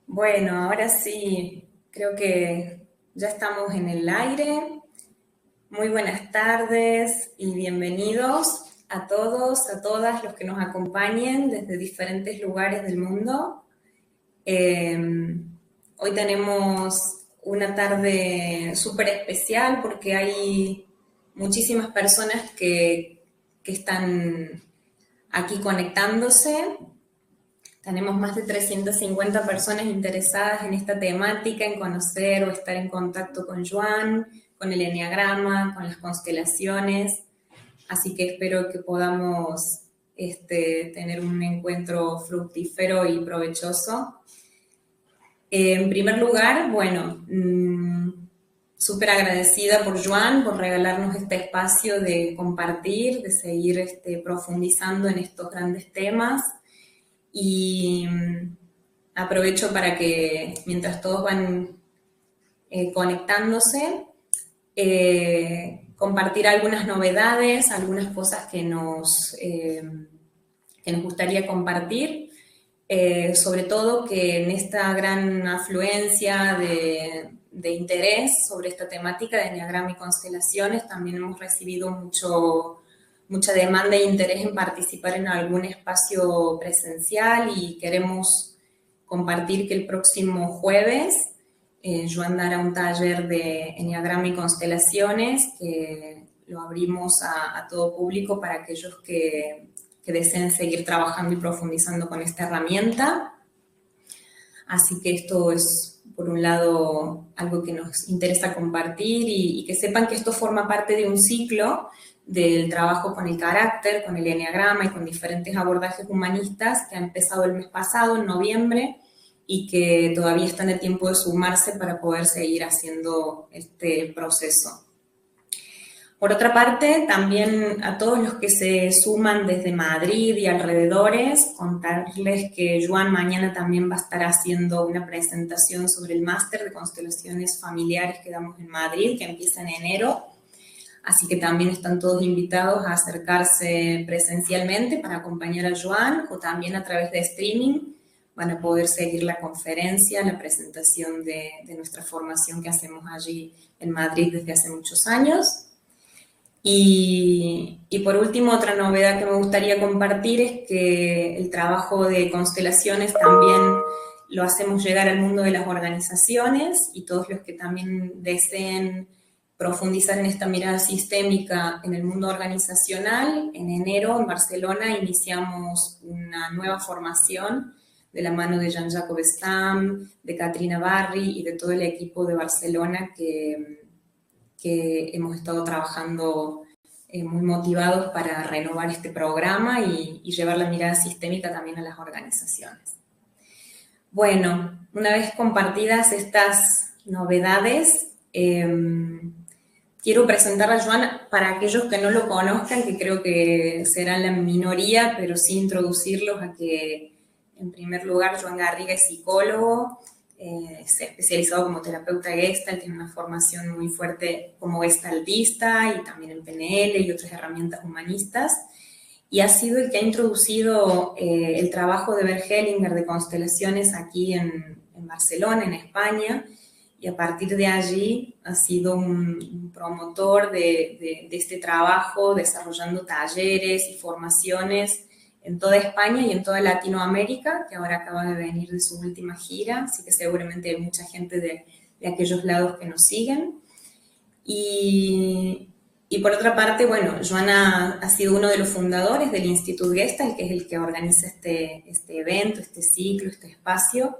Bueno, ahora sí, creo que ya estamos en el aire. Muy buenas tardes y bienvenidos a todos, a todas los que nos acompañen desde diferentes lugares del mundo. Eh, Hoy tenemos una tarde súper especial porque hay muchísimas personas que están aquí conectándose. Tenemos más de 350 personas interesadas en esta temática, en conocer o estar en contacto con Joan, con el eneagrama, con las constelaciones. Así que espero que podamos tener un encuentro fructífero y provechoso. En primer lugar, bueno, súper agradecida por Joan por regalarnos este espacio de compartir, de seguir profundizando en estos grandes temas. Y aprovecho para que mientras todos van conectándose, compartir algunas novedades, algunas cosas que nos gustaría compartir. Sobre todo que en esta gran afluencia de interés sobre esta temática de enneagrama y constelaciones también hemos recibido mucha demanda e interés en participar en algún espacio presencial y queremos compartir que el próximo jueves Joan dará un taller de enneagrama y constelaciones que lo abrimos a todo público para aquellos que deseen seguir trabajando y profundizando con esta herramienta. Así que esto es, por un lado, algo que nos interesa compartir y que sepan que esto forma parte de un ciclo del trabajo con el carácter, con el eneagrama y con diferentes abordajes humanistas que ha empezado el mes pasado, en noviembre, y que todavía están a tiempo de sumarse para poder seguir haciendo este proceso. Por otra parte, también a todos los que se suman desde Madrid y alrededores, contarles que Joan mañana también va a estar haciendo una presentación sobre el máster de constelaciones familiares que damos en Madrid, que empieza en enero. Así que también están todos invitados a acercarse presencialmente para acompañar a Joan o también a través de streaming van a poder seguir la conferencia, la presentación de nuestra formación que hacemos allí en Madrid desde hace muchos años. Y por último, otra novedad que me gustaría compartir es que el trabajo de constelaciones también lo hacemos llegar al mundo de las organizaciones y todos los que también deseen profundizar en esta mirada sistémica en el mundo organizacional. En enero en Barcelona iniciamos una nueva formación de la mano de Jean-Jacques Stam, de Katrina Barry y de todo el equipo de Barcelona que hemos estado trabajando muy motivados para renovar este programa y llevar la mirada sistémica también a las organizaciones. Bueno, una vez compartidas estas novedades, quiero presentar a Joan para aquellos que no lo conozcan, que creo que serán la minoría, pero sí introducirlos a que, en primer lugar, Joan Garriga es psicólogo, se ha especializado como terapeuta Gestalt, tiene una formación muy fuerte como gestaltista y también en PNL y otras herramientas humanistas. Y ha sido el que ha introducido el trabajo de Bert Hellinger de constelaciones aquí en Barcelona, en España, y a partir de allí ha sido un promotor de este trabajo, desarrollando talleres y formaciones en toda España y en toda Latinoamérica, que ahora acaba de venir de su última gira, así que seguramente hay mucha gente de aquellos lados que nos siguen. Y por otra parte, bueno, Joana ha sido uno de los fundadores del Instituto Gestalt, que es el que organiza este evento, este ciclo, este espacio.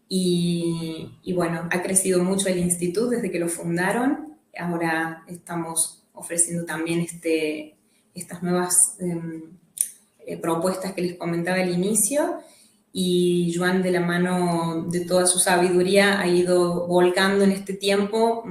Y bueno, ha crecido mucho el instituto desde que lo fundaron. Ahora estamos ofreciendo también estas nuevas propuestas que les comentaba al inicio. Y Joan, de la mano de toda su sabiduría, ha ido volcando en este tiempo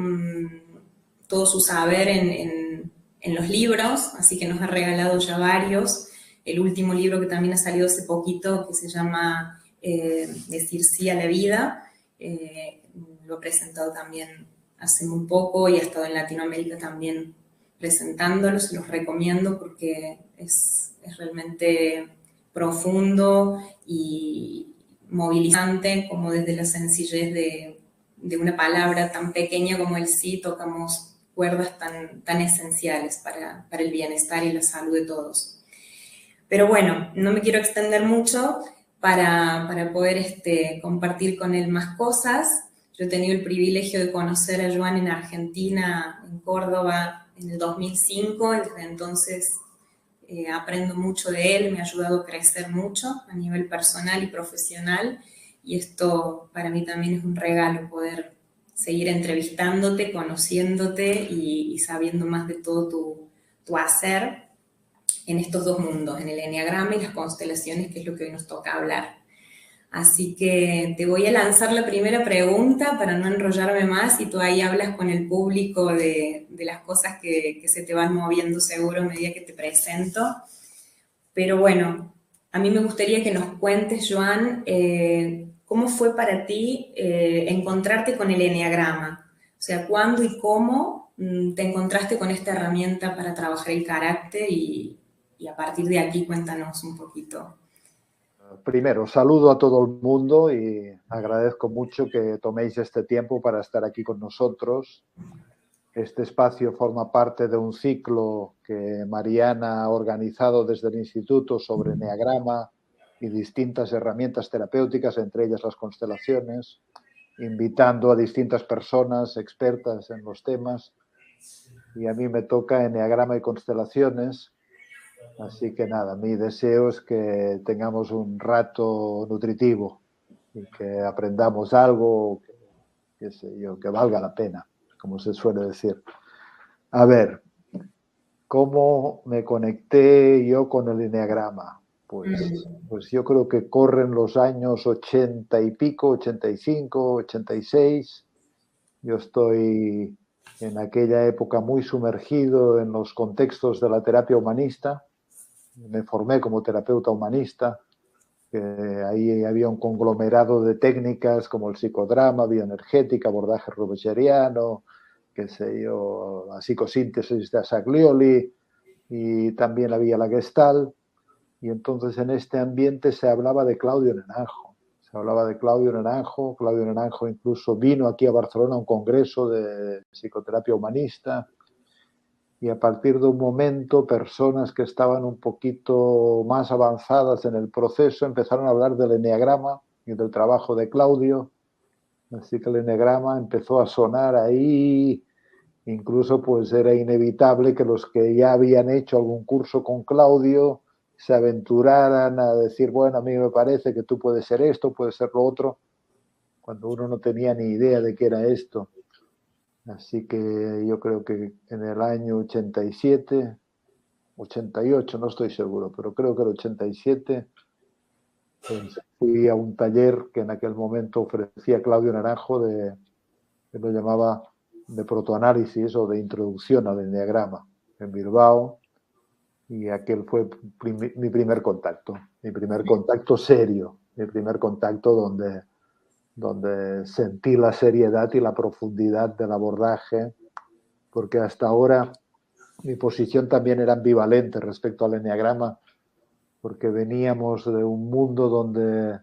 todo su saber en los libros, así que nos ha regalado ya varios. El último libro que también ha salido hace poquito, que se llama Decir sí a la vida, lo he presentado también hace muy poco y ha estado en Latinoamérica también presentándolo, se los recomiendo porque es realmente profundo y movilizante como desde la sencillez de una palabra tan pequeña como el sí tocamos cuerdas tan esenciales para el bienestar y la salud de todos. Pero bueno, no me quiero extender mucho para poder compartir con él más cosas. Yo he tenido el privilegio de conocer a Joan en Argentina, en Córdoba, en el 2005, y desde entonces aprendo mucho de él, me ha ayudado a crecer mucho a nivel personal y profesional, y esto para mí también es un regalo, poder seguir entrevistándote, conociéndote y sabiendo más de todo tu hacer en estos dos mundos, en el eneagrama y las constelaciones, que es lo que hoy nos toca hablar. Así que te voy a lanzar la primera pregunta para no enrollarme más y tú ahí hablas con el público de las cosas que se te van moviendo seguro a medida que te presento. Pero bueno, a mí me gustaría que nos cuentes, Joan, cómo fue para ti encontrarte con el eneagrama. O sea, cuándo y cómo te encontraste con esta herramienta para trabajar el carácter y a partir de aquí cuéntanos un poquito. Primero, saludo a todo el mundo y agradezco mucho que toméis este tiempo para estar aquí con nosotros. Este espacio forma parte de un ciclo que Mariana ha organizado desde el Instituto sobre eneagrama y distintas herramientas terapéuticas, entre ellas las constelaciones, invitando a distintas personas expertas en los temas. Y a mí me toca eneagrama y constelaciones. Así que nada, mi deseo es que tengamos un rato nutritivo y que aprendamos algo, qué sé yo, que valga la pena, como se suele decir. A ver, ¿cómo me conecté yo con el eneagrama? Pues yo creo que corren los años 80 y pico, 85, 86. Yo estoy en aquella época muy sumergido en los contextos de la terapia humanista. Me formé como terapeuta humanista, que ahí había un conglomerado de técnicas como el psicodrama, bioenergética, abordaje rogeriano, qué sé yo, la psicosíntesis de Asaglioli, y también había la Gestalt. Y entonces en este ambiente se hablaba de Claudio Naranjo. Se hablaba de Claudio Naranjo. Claudio Naranjo incluso vino aquí a Barcelona a un congreso de psicoterapia humanista. Y a partir de un momento, personas que estaban un poquito más avanzadas en el proceso empezaron a hablar del eneagrama y del trabajo de Claudio. Así que el eneagrama empezó a sonar ahí. Incluso pues era inevitable que los que ya habían hecho algún curso con Claudio se aventuraran a decir, bueno, a mí me parece que tú puedes ser esto, puedes ser lo otro, cuando uno no tenía ni idea de qué era esto. Así que yo creo que en el año 87, 88, no estoy seguro, pero creo que el 87, pues fui a un taller que en aquel momento ofrecía Claudio Naranjo, que lo llamaba de protoanálisis o de introducción al eneagrama en Bilbao, y aquel fue mi primer contacto serio, mi primer contacto donde sentí la seriedad y la profundidad del abordaje, porque hasta ahora mi posición también era ambivalente respecto al eneagrama, porque veníamos de un mundo donde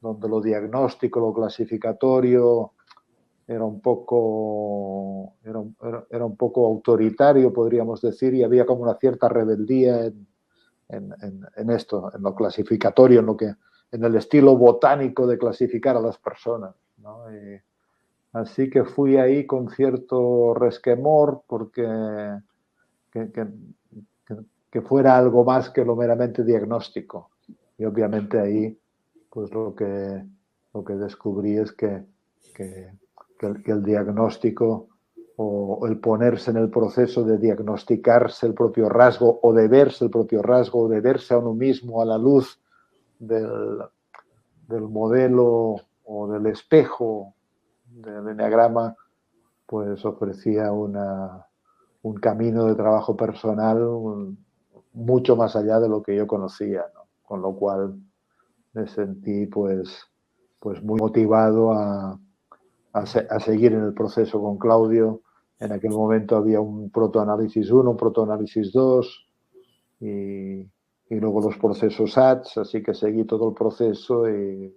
lo diagnóstico, lo clasificatorio era un poco autoritario, podríamos decir, y había como una cierta rebeldía en esto, en lo clasificatorio, en el estilo botánico de clasificar a las personas, ¿no? Así que fui ahí con cierto resquemor porque que fuera algo más que lo meramente diagnóstico. Y obviamente ahí pues lo que descubrí es que el diagnóstico o el ponerse en el proceso de diagnosticarse el propio rasgo o de verse el propio rasgo o de verse a uno mismo a la luz del modelo o del espejo del eneagrama, pues ofrecía un camino de trabajo personal mucho más allá de lo que yo conocía, ¿no? Con lo cual me sentí pues muy motivado a seguir en el proceso con Claudio. En aquel momento había un protoanálisis 1, un protoanálisis 2 y luego los procesos ATS, así que seguí todo el proceso y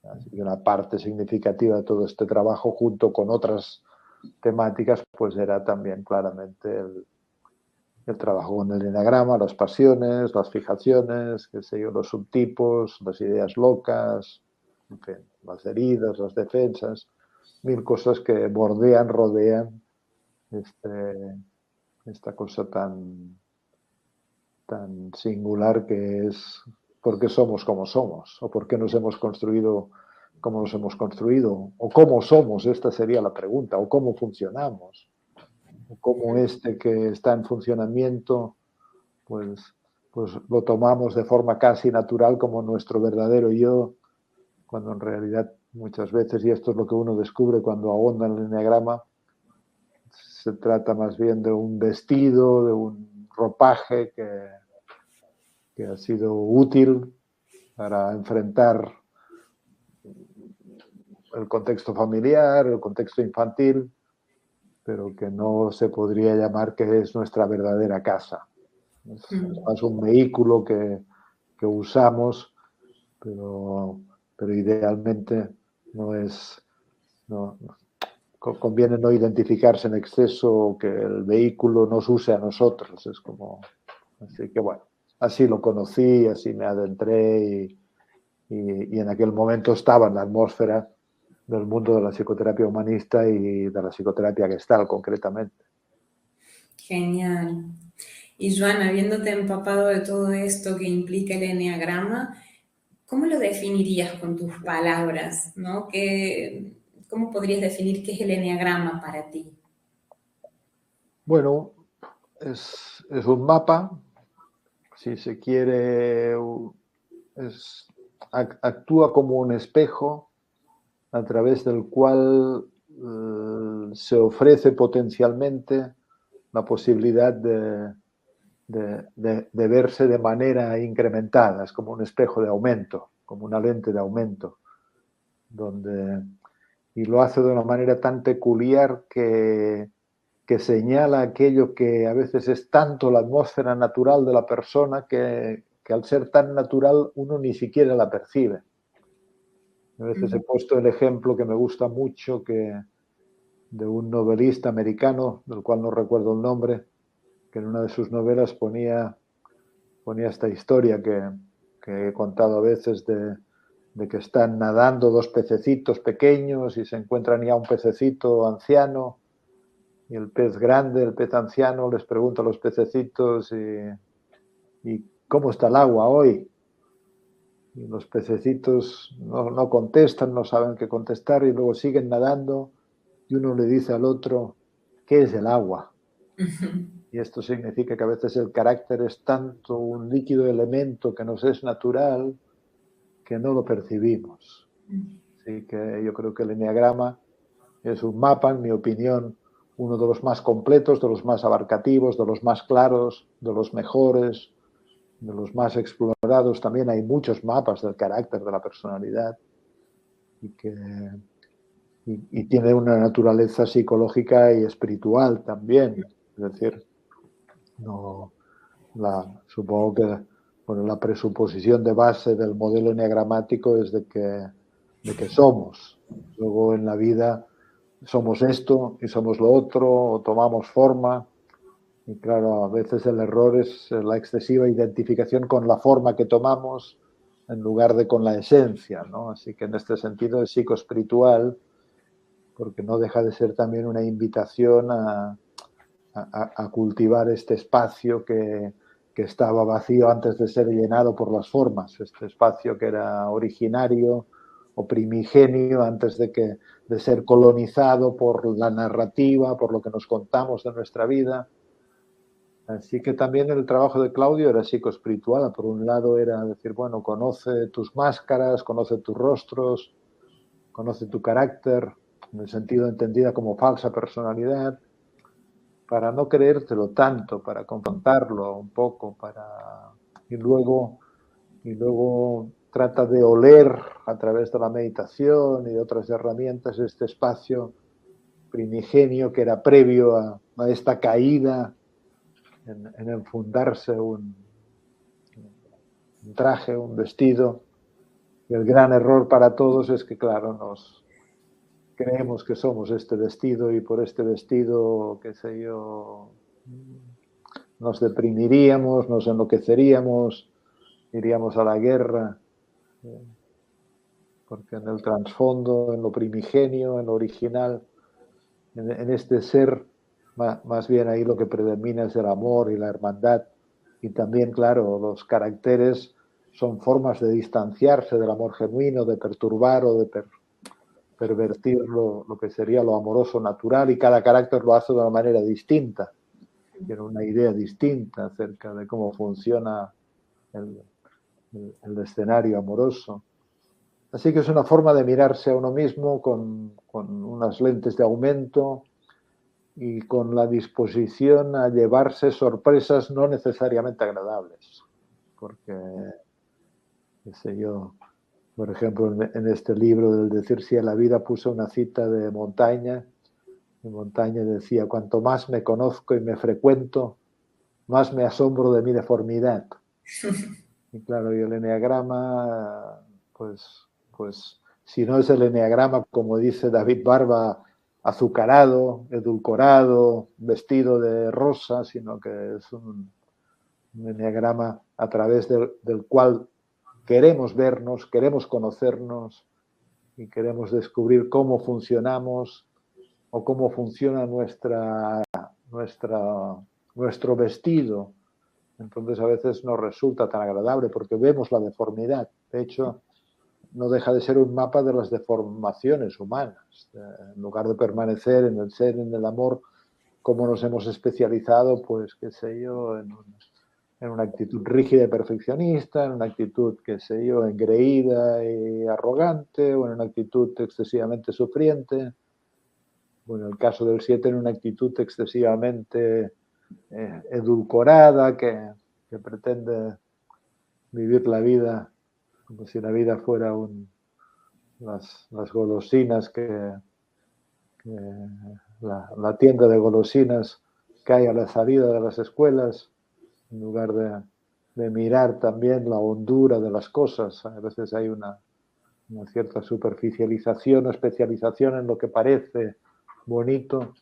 Así que una parte significativa de todo este trabajo, junto con otras temáticas, pues era también claramente el trabajo con el eneagrama, las pasiones, las fijaciones, qué sé yo, los subtipos, las ideas locas, en fin, las heridas, las defensas, mil cosas que bordean, rodean esta cosa tan singular que es por qué somos como somos, o por qué nos hemos construido como nos hemos construido, o cómo somos, esta sería la pregunta, o cómo funcionamos, o cómo este que está en funcionamiento, pues, pues lo tomamos de forma casi natural como nuestro verdadero yo, cuando en realidad muchas veces, y esto es lo que uno descubre cuando ahonda en el eneagrama, se trata más bien de un vestido, de un ropaje que ha sido útil para enfrentar el contexto familiar, el contexto infantil, pero que no se podría llamar que es nuestra verdadera casa. Es más un vehículo que usamos, pero idealmente no es... No, conviene no identificarse en exceso o que el vehículo nos use a nosotros. Es como... Así que bueno, así lo conocí, así me adentré y en aquel momento estaba en la atmósfera del mundo de la psicoterapia humanista y de la psicoterapia gestal concretamente. Genial. Y Joan, habiéndote empapado de todo esto que implica el eneagrama, ¿cómo lo definirías con tus palabras? ¿No? ¿Cómo podrías definir qué es el eneagrama para ti? Bueno, es un mapa, si se quiere, actúa como un espejo a través del cual se ofrece potencialmente la posibilidad de verse de manera incrementada. Es como un espejo de aumento, como una lente de aumento, y lo hace de una manera tan peculiar que señala aquello que a veces es tanto la atmósfera natural de la persona que al ser tan natural uno ni siquiera la percibe. A veces he puesto el ejemplo que me gusta mucho de un novelista americano, del cual no recuerdo el nombre, que en una de sus novelas ponía esta historia que he contado a veces de que están nadando dos pececitos pequeños y se encuentran ya un pececito anciano y el pez grande, el pez anciano, les pregunta a los pececitos y ¿cómo está el agua hoy? Y los pececitos no contestan, no saben qué contestar y luego siguen nadando y uno le dice al otro, ¿qué es el agua? Y esto significa que a veces el carácter es tanto un líquido elemento que nos es natural que no lo percibimos. Así que yo creo que el eneagrama es un mapa, en mi opinión, uno de los más completos, de los más abarcativos, de los más claros, de los mejores, de los más explorados. También hay muchos mapas del carácter, de la personalidad, y tiene una naturaleza psicológica y espiritual también. Es decir, no, supongo que bueno, la presuposición de base del modelo enneagramático es de que somos. Luego en la vida somos esto y somos lo otro, o tomamos forma. Y claro, a veces el error es la excesiva identificación con la forma que tomamos en lugar de con la esencia, ¿no? Así que en este sentido es psicoespiritual, porque no deja de ser también una invitación a cultivar este espacio que estaba vacío antes de ser llenado por las formas, este espacio que era originario o primigenio antes de ser colonizado por la narrativa, por lo que nos contamos de nuestra vida. Así que también el trabajo de Claudio era psicoespiritual. Por un lado era decir, bueno, conoce tus máscaras, conoce tus rostros, conoce tu carácter, en el sentido entendida como falsa personalidad, para no creértelo tanto, para confrontarlo un poco, y luego trata de oler a través de la meditación y de otras herramientas este espacio primigenio que era previo a esta caída en enfundarse un traje, un vestido, el gran error para todos es que, claro, nos creemos que somos este vestido y por este vestido, qué sé yo, nos deprimiríamos, nos enloqueceríamos, iríamos a la guerra, porque en el trasfondo, en lo primigenio, en lo original, en este ser, más bien ahí lo que predomina es el amor y la hermandad. Y también, claro, los caracteres son formas de distanciarse del amor genuino, de perturbar o de pervertir lo que sería lo amoroso natural, y cada carácter lo hace de una manera distinta. Tiene una idea distinta acerca de cómo funciona el escenario amoroso. Así que es una forma de mirarse a uno mismo con unas lentes de aumento y con la disposición a llevarse sorpresas no necesariamente agradables. Porque, qué sé yo, por ejemplo, en este libro del Decir sí a la vida puse una cita de Montaigne. Y Montaigne decía: cuanto más me conozco y me frecuento, más me asombro de mi deformidad. Y claro, y el eneagrama, pues si no es el eneagrama, como dice David Barba, azucarado, edulcorado, vestido de rosa, sino que es un eneagrama a través del cual queremos vernos, queremos conocernos y queremos descubrir cómo funcionamos o cómo funciona nuestro vestido. Entonces a veces no resulta tan agradable porque vemos la deformidad. De hecho, no deja de ser un mapa de las deformaciones humanas. En lugar de permanecer en el ser, en el amor, como nos hemos especializado, pues, qué sé yo, en una actitud rígida y perfeccionista, en una actitud, qué sé yo, engreída y arrogante, o en una actitud excesivamente sufriente. Bueno, en el caso del 7, en una actitud excesivamente edulcorada, que pretende vivir la vida como si la vida fuera las golosinas que la tienda de golosinas que hay a la salida de las escuelas, en lugar de mirar también la hondura de las cosas. A veces hay una cierta superficialización o especialización en lo que parece bonito,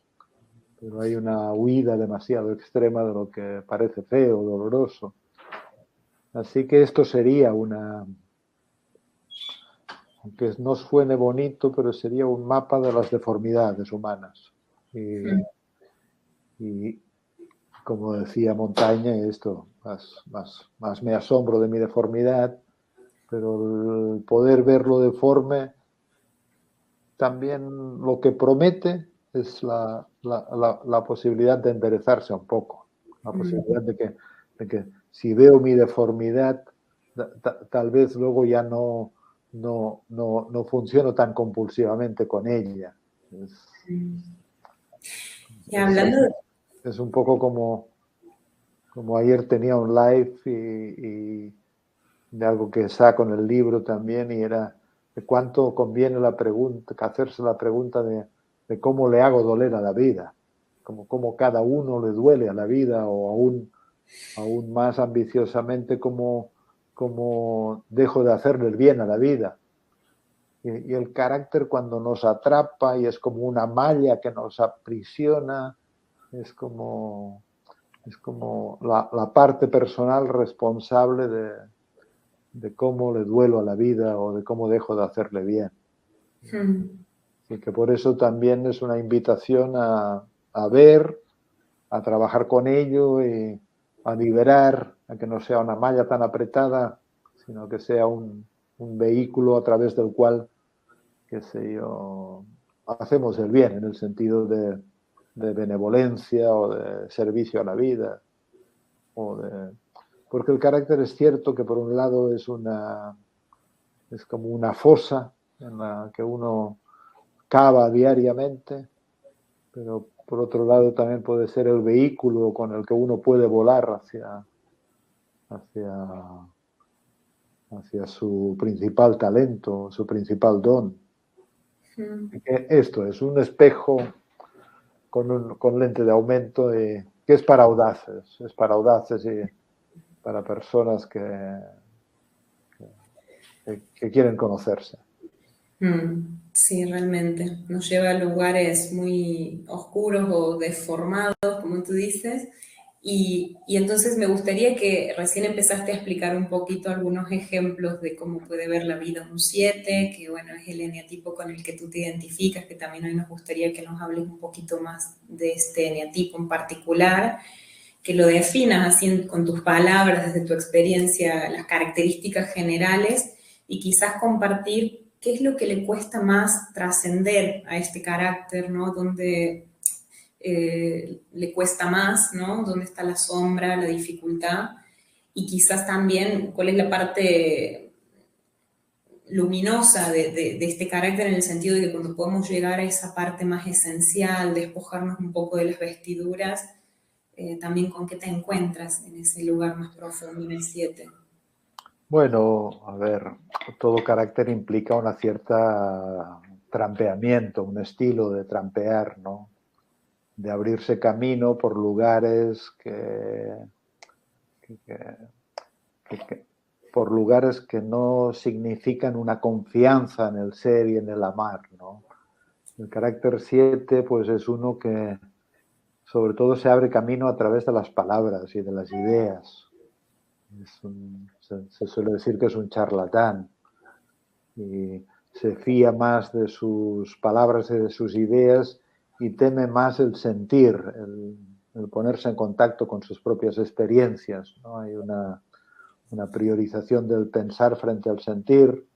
pero hay una huida demasiado extrema de lo que parece feo, doloroso. Así que esto sería aunque no suene bonito, pero sería un mapa de las deformidades humanas. Y como decía Montaigne, esto, más me asombro de mi deformidad, pero el poder verlo deforme también lo que promete es la posibilidad de enderezarse un poco, la posibilidad de que si veo mi deformidad, tal vez luego ya no funciono tan compulsivamente con ella. Y hablando es un poco como ayer tenía un live y de algo que saco en el libro también, y era de cuánto conviene hacerse la pregunta de cómo le hago doler a la vida, como cada uno le duele a la vida, o aún más ambiciosamente cómo dejo de hacerle el bien a la vida. Y el carácter, cuando nos atrapa y es como una malla que nos aprisiona, es como la parte personal responsable de cómo le duelo a la vida o de cómo dejo de hacerle bien. Y que por eso también es una invitación a ver, a trabajar con ello y a liberar, a que no sea una malla tan apretada, sino que sea un vehículo a través del cual, qué sé yo, hacemos el bien en el sentido de benevolencia o de servicio a la vida. Porque el carácter es cierto que por un lado es como una fosa en la que uno cava diariamente, pero por otro lado también puede ser el vehículo con el que uno puede volar hacia su principal talento, su principal don. Esto es un espejo con lente de aumento que es para audaces y para personas que que quieren conocerse. Sí, realmente. Nos lleva a lugares muy oscuros o deformados, como tú dices. Y entonces me gustaría que recién empezaste a explicar un poquito algunos ejemplos de cómo puede ver la vida un 7, que bueno, es el eneatipo con el que tú te identificas, que también hoy nos gustaría que nos hables un poquito más de este eneatipo en particular, que lo definas así con tus palabras, desde tu experiencia, las características generales y quizás compartir qué es lo que le cuesta más trascender a este carácter, ¿no? Donde le cuesta más, ¿no? ¿Dónde está la sombra, la dificultad? Y quizás también cuál es la parte luminosa de este carácter en el sentido de que cuando podemos llegar a esa parte más esencial, despojarnos un poco de las vestiduras, también con qué te encuentras en ese lugar más profundo, en el 7. Bueno, a ver, todo carácter implica una cierta trampeamiento, un estilo de trampear, ¿no? De abrirse camino por lugares que, por lugares que no significan una confianza en el ser y en el amar, ¿no? El carácter 7 pues es uno que sobre todo se abre camino a través de las palabras y de las ideas. Se suele decir que es un charlatán y se fía más de sus palabras y de sus ideas y teme más el sentir, el ponerse en contacto con sus propias experiencias, ¿no? Hay una priorización del pensar frente al sentir,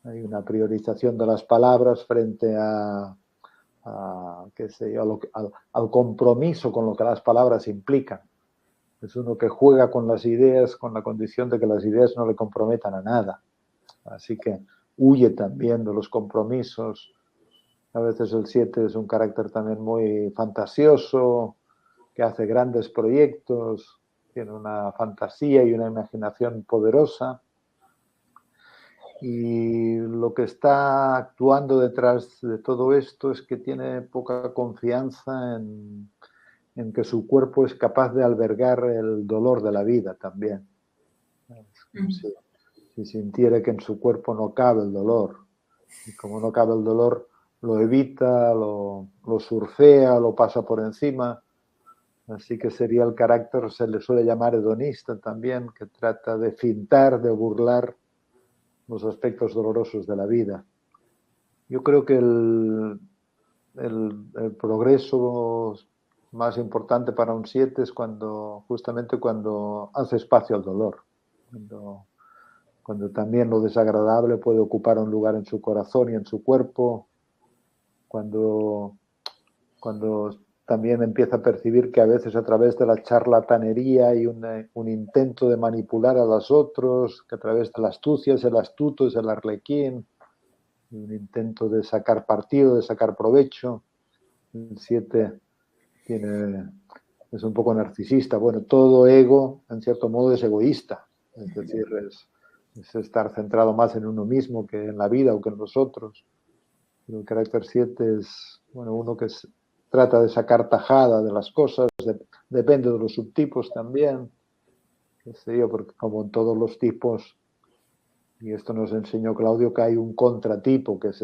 hay una priorización de las palabras frente qué sé yo, al compromiso con lo que las palabras implican. Es uno que juega con las ideas con la condición de que las ideas no le comprometan a nada. Así que huye también de los compromisos. A veces el 7 es un carácter también muy fantasioso, que hace grandes proyectos, tiene una fantasía y una imaginación poderosa. Y lo que está actuando detrás de todo esto es que tiene poca confianza en que su cuerpo es capaz de albergar el dolor de la vida también. Es como si sintiera que en su cuerpo no cabe el dolor. Y como no cabe el dolor, lo evita, lo surfea, lo pasa por encima. Así que sería el carácter, se le suele llamar hedonista también, que trata de fintar, de burlar los aspectos dolorosos de la vida. Yo creo que el progreso más importante para un 7 es justamente cuando hace espacio al dolor, cuando también lo desagradable puede ocupar un lugar en su corazón y en su cuerpo, cuando también empieza a percibir que a veces a través de la charlatanería y un intento de manipular a los otros, que a través de la astucia es el astuto, es el arlequín, un intento de sacar partido, de sacar provecho. El 7 es un poco narcisista. Bueno, todo ego, en cierto modo, es egoísta. Es decir, es estar centrado más en uno mismo que en la vida o que en los otros. Pero el carácter 7 es, bueno, uno que trata de sacar tajada de las cosas, depende de los subtipos también, qué sé yo, porque como en todos los tipos, y esto nos enseñó Claudio, que hay un contratipo, que es,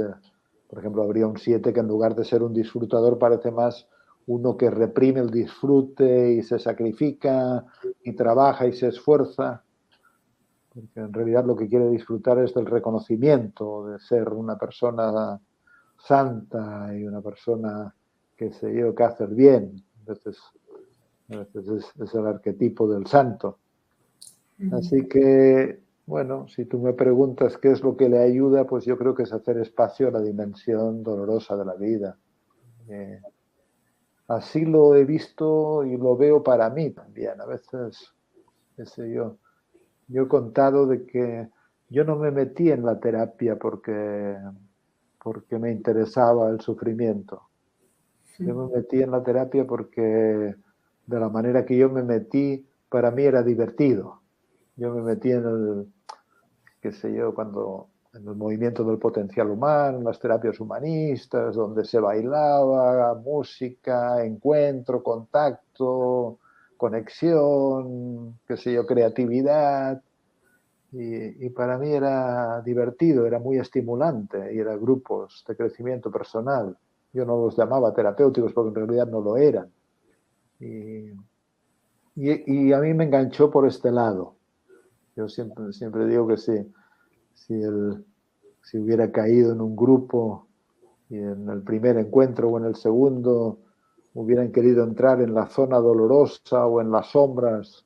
por ejemplo, habría un 7 que en lugar de ser un disfrutador parece más uno que reprime el disfrute y se sacrifica y trabaja y se esfuerza, porque en realidad lo que quiere disfrutar es del reconocimiento, de ser una persona santa y una persona, qué sé yo, que hace el bien. A veces es el arquetipo del santo. Así que, bueno, si tú me preguntas qué es lo que le ayuda, pues yo creo que es hacer espacio a la dimensión dolorosa de la vida. Así lo he visto y lo veo para mí también. A veces, qué sé yo he contado de que yo no me metí en la terapia porque me interesaba el sufrimiento. Yo me metí en la terapia porque de la manera que yo me metí, para mí era divertido. Yo me metí qué sé yo, en el movimiento del potencial humano, en las terapias humanistas, donde se bailaba, música, encuentro, contacto, conexión, qué sé yo, creatividad. Y para mí era divertido, era muy estimulante ir a grupos de crecimiento personal. Yo no los llamaba terapéuticos porque en realidad no lo eran. Y, y a mí me enganchó por este lado. Yo siempre digo que si hubiera caído en un grupo y en el primer encuentro o en el segundo hubieran querido entrar en la zona dolorosa o en las sombras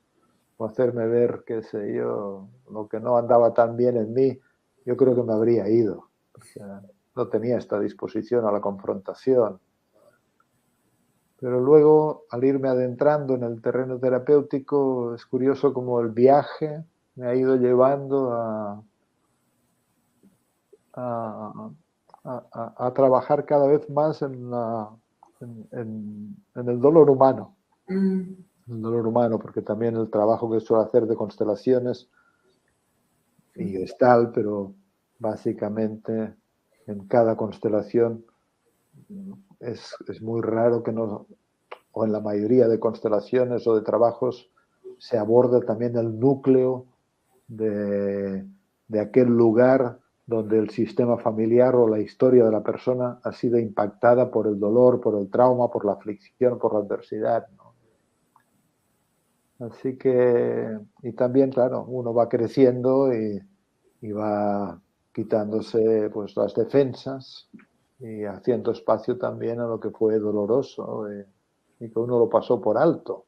o hacerme ver, qué sé yo, lo que no andaba tan bien en mí, yo creo que me habría ido, porque no tenía esta disposición a la confrontación. Pero luego, al irme adentrando en el terreno terapéutico, es curioso como el viaje me ha ido llevando a, a trabajar cada vez más en el dolor humano. El dolor humano, porque también el trabajo que suelo hacer de constelaciones y gestal, pero básicamente en cada constelación es muy raro que no, o en la mayoría de constelaciones o de trabajos, se aborda también el núcleo de aquel lugar donde el sistema familiar o la historia de la persona ha sido impactada por el dolor, por el trauma, por la aflicción, por la adversidad, ¿no? Así que, y también, claro, uno va creciendo y va quitándose pues las defensas y haciendo espacio también a lo que fue doloroso y que uno lo pasó por alto.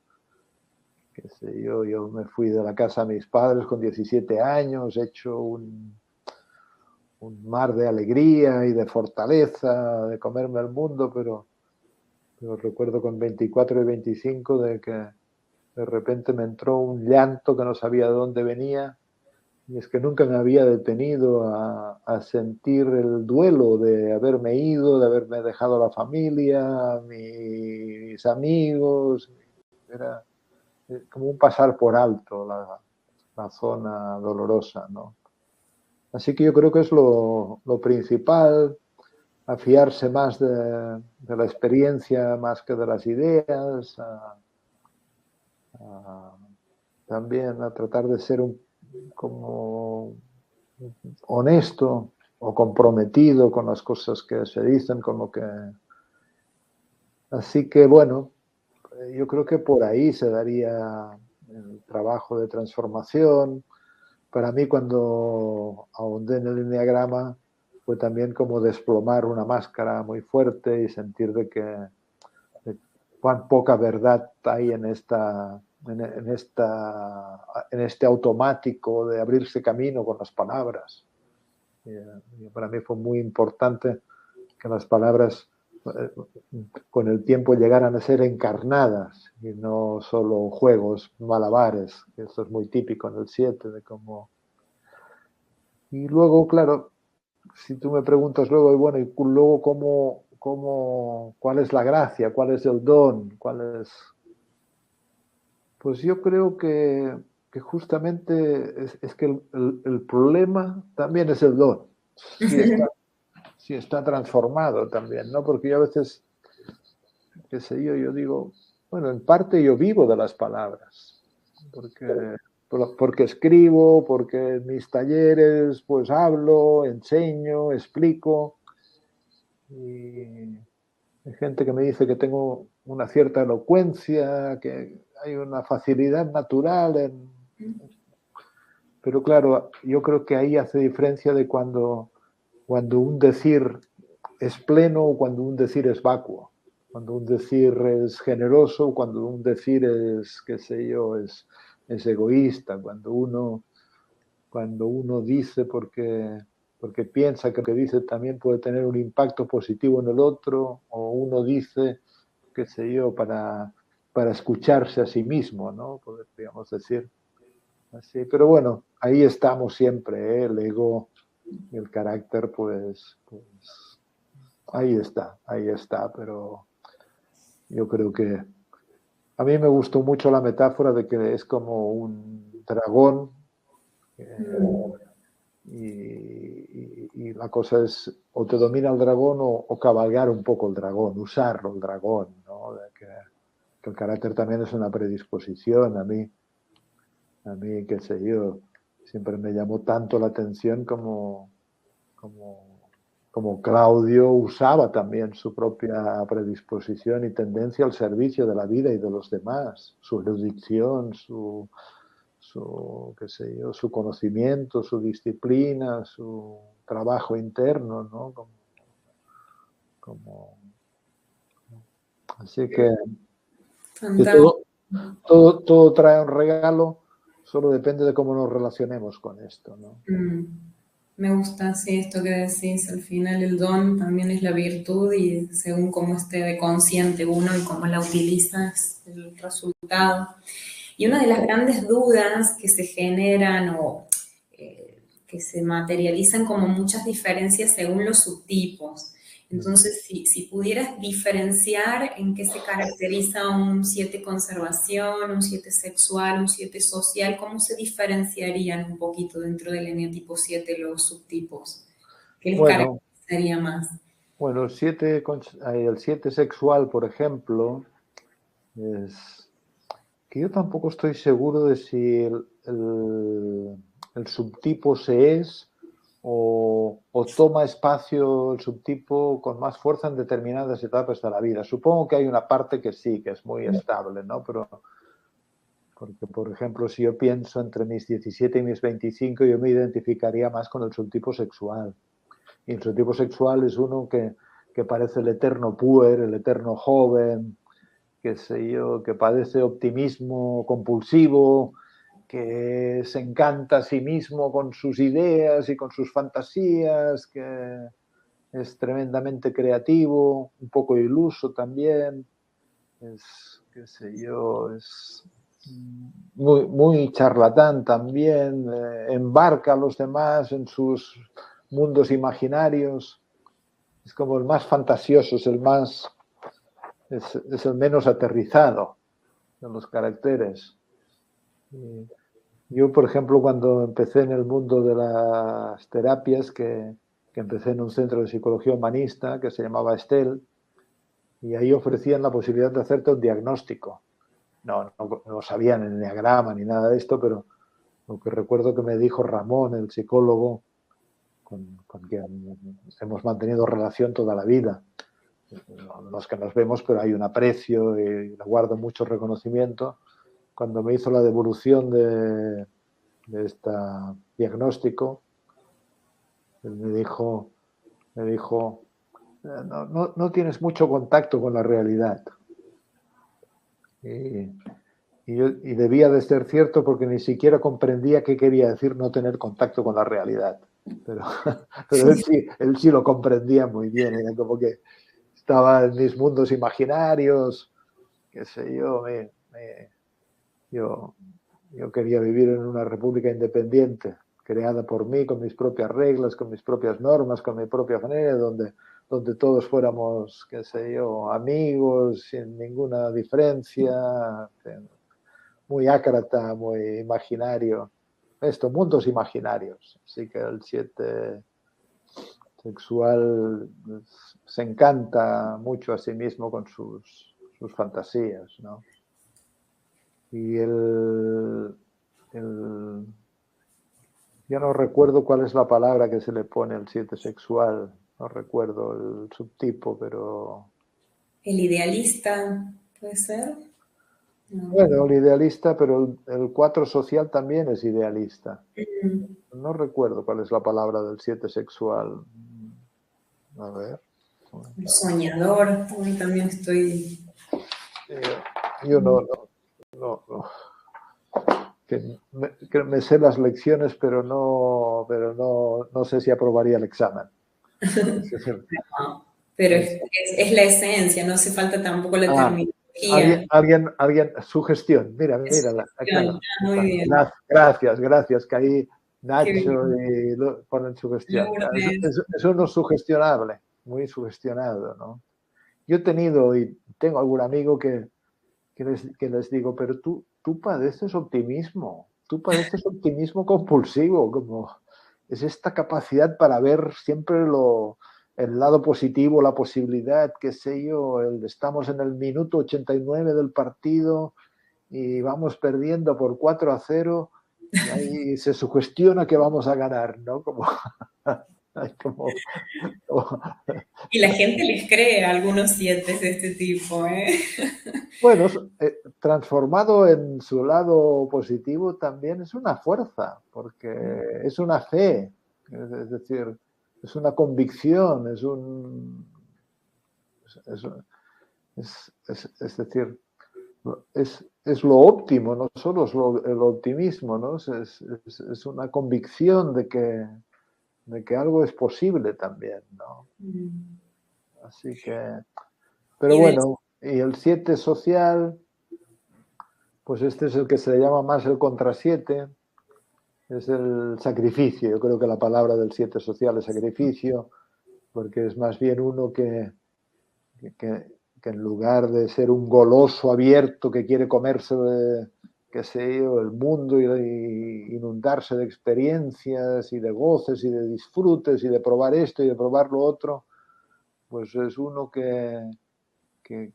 Qué sé yo me fui de la casa de mis padres con 17 años, hecho un mar de alegría y de fortaleza, de comerme el mundo, pero recuerdo con 24 y 25 de que de repente me entró un llanto que no sabía de dónde venía. Y es que nunca me había detenido a sentir el duelo de haberme ido, de haberme dejado la familia, mis amigos. Era como un pasar por alto la zona dolorosa, ¿no? Así que yo creo que es lo principal, afiarse más de la experiencia más que de las ideas, también a tratar de ser como honesto o comprometido con las cosas que se dicen, con lo que... Así que bueno, yo creo que por ahí se daría el trabajo de transformación. Para mí cuando ahondé en el enneagrama fue también como desplomar una máscara muy fuerte y sentir de cuán poca verdad hay en este automático de abrirse camino con las palabras. Y para mí fue muy importante que las palabras con el tiempo llegaran a ser encarnadas y no solo juegos, malabares, que eso es muy típico en el 7 de cómo... Y luego, claro, si tú me preguntas luego, y bueno, y luego cuál es la gracia, cuál es el don, cuál es... Pues yo creo que justamente es que el problema también es el don. Si está transformado también, ¿no? Porque yo a veces, qué sé yo digo, bueno, en parte yo vivo de las palabras, porque escribo, porque en mis talleres pues hablo, enseño, explico, y hay gente que me dice que tengo una cierta elocuencia, que hay una facilidad natural pero claro, yo creo que ahí hace diferencia de cuando un decir es pleno o cuando un decir es vacuo. Cuando un decir es generoso, cuando un decir es, qué sé yo, es egoísta, cuando uno dice porque piensa que lo que dice también puede tener un impacto positivo en el otro, o uno dice, qué sé yo, para escucharse a sí mismo, ¿no? Podríamos decir. Así, pero bueno, ahí estamos siempre, ¿eh? El ego y el carácter, pues ahí está, pero yo creo que a mí me gustó mucho la metáfora de que es como un dragón y la cosa es o te domina el dragón o cabalgar un poco el dragón, usarlo el dragón, ¿no? Que el carácter también es una predisposición. A mí, qué sé yo, siempre me llamó tanto la atención como Claudio usaba también su propia predisposición y tendencia al servicio de la vida y de los demás, su erudición, qué sé yo, su conocimiento, su disciplina, su trabajo interno, ¿no? Así que Fantástico. todo trae un regalo, solo depende de cómo nos relacionemos con esto, ¿no? Me gusta, sí, esto que decís. Al final el don también es la virtud y según cómo esté de consciente uno y cómo la utiliza es el resultado. Y una de las grandes dudas que se generan o que se materializan como muchas diferencias según los subtipos. Entonces, si pudieras diferenciar en qué se caracteriza un 7 conservación, un 7 sexual, un 7 social, ¿cómo se diferenciarían un poquito dentro del eneatipo 7 los subtipos? ¿Qué les Bueno, caracterizaría más? bueno, el 7 sexual, por ejemplo, es que yo tampoco estoy seguro de si el subtipo se es o toma espacio el subtipo con más fuerza en determinadas etapas de la vida. Supongo que hay una parte que sí, que es muy estable, ¿no? Pero, porque, por ejemplo, si yo pienso entre mis 17 y mis 25, yo me identificaría más con el subtipo sexual. Y el subtipo sexual es uno que parece el eterno puer, el eterno joven, qué sé yo, que padece optimismo compulsivo, que se encanta a sí mismo con sus ideas y con sus fantasías, que es tremendamente creativo, un poco iluso también, es, qué sé yo, es muy charlatán también, embarca a los demás en sus mundos imaginarios, es como el más fantasioso, es el menos aterrizado de los caracteres. Yo, por ejemplo, cuando empecé en el mundo de las terapias, que empecé en un centro de psicología humanista que se llamaba Estel, y ahí ofrecían la posibilidad de hacerte un diagnóstico. No sabían el enneagrama ni nada de esto, pero lo que recuerdo que me dijo Ramón, el psicólogo, con quien hemos mantenido relación toda la vida. No es que nos vemos, pero hay un aprecio y le guardo mucho reconocimiento. Cuando me hizo la devolución de este diagnóstico, él me dijo no tienes mucho contacto con la realidad. Y debía de ser cierto porque ni siquiera comprendía qué quería decir no tener contacto con la realidad. Pero él sí lo comprendía muy bien. Era como que estaba en mis mundos imaginarios, qué sé yo, yo quería vivir en una república independiente, creada por mí, con mis propias reglas, con mis propias normas, con mi propia manera, donde todos fuéramos, qué sé yo, amigos, sin ninguna diferencia, muy ácrata, muy imaginario. Esto, mundos imaginarios. Así que el 7 sexual se encanta mucho a sí mismo con sus fantasías, ¿no? Y yo no recuerdo cuál es la palabra que se le pone al 7 sexual, no recuerdo el subtipo, pero... ¿El idealista puede ser? No. Bueno, el idealista, pero el 4 social también es idealista. No recuerdo cuál es la palabra del 7 sexual. A ver. El soñador, hoy también estoy... Yo no. Que me sé las lecciones, pero no sé si aprobaría el examen. No, pero es la esencia, no hace falta tampoco la terminología. Alguien, su gestión, mírala, acá. Muy bien. Gracias, que ahí Qué Nacho bien. y ponen su gestión. Lourdes. Es uno sugestionable, muy sugestionado, ¿no? Yo he tenido y tengo algún amigo que les digo, pero tú padeces optimismo compulsivo, como es esta capacidad para ver siempre el lado positivo, la posibilidad, qué sé yo, estamos en el minuto 89 del partido y vamos perdiendo por 4-0 Y ahí se sugestiona que vamos a ganar, ¿no? Como, como, como, Y la gente les cree a algunos 7 de este tipo, ¿eh? bueno, transformado en su lado positivo también es una fuerza, porque es una fe, es decir, es una convicción, es decir, es lo óptimo, no solo es el optimismo, ¿no? Es una convicción de que algo es posible también, ¿no? Así que, pero Y de bueno, y el 7 social, pues este es el que se le llama más el contra 7, es el sacrificio. Yo creo que la palabra del 7 social es sacrificio, porque es más bien uno que, que en lugar de ser un goloso abierto que quiere comerse, qué sé yo, el mundo y inundarse de experiencias y de goces y de disfrutes y de probar esto y de probar lo otro, pues es uno que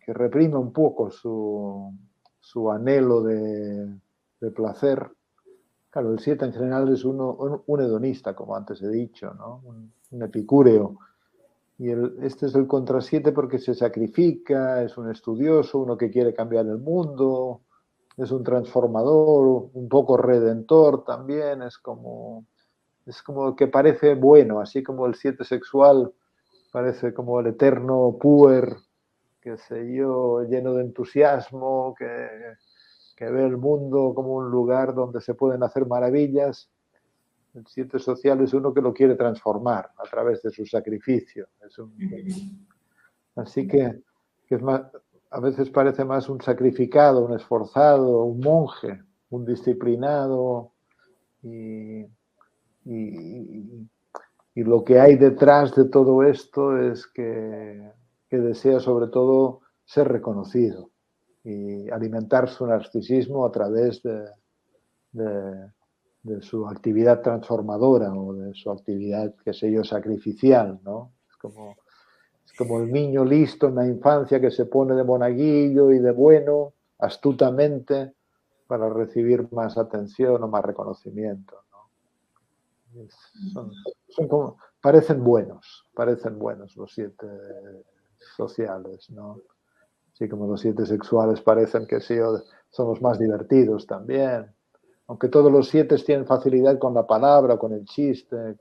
reprime un poco su anhelo de placer. Claro, el 7 en general es un hedonista, como antes he dicho, ¿no? Un epicúreo. Y este es el contra 7 porque se sacrifica, es un estudioso, uno que quiere cambiar el mundo, es un transformador, un poco redentor también, es como que parece bueno, así como el 7 sexual parece como el eterno puer, qué sé yo, lleno de entusiasmo, que ve el mundo como un lugar donde se pueden hacer maravillas. El 7 social es uno que lo quiere transformar a través de su sacrificio. Así que es más, a veces parece más un sacrificado, un esforzado, un monje, un disciplinado y, y, y lo que hay detrás de todo esto es que desea sobre todo ser reconocido y alimentar su narcisismo a través de, de su actividad transformadora o de su actividad, qué sé yo, sacrificial, ¿no? Es como el niño listo en la infancia que se pone de monaguillo y de bueno, astutamente, para recibir más atención o más reconocimiento, ¿no? Son como, parecen buenos los 7 sociales, ¿no? Así como los 7 sexuales parecen que sí, son los más divertidos también. Aunque todos los 7 tienen facilidad con la palabra, con el chiste.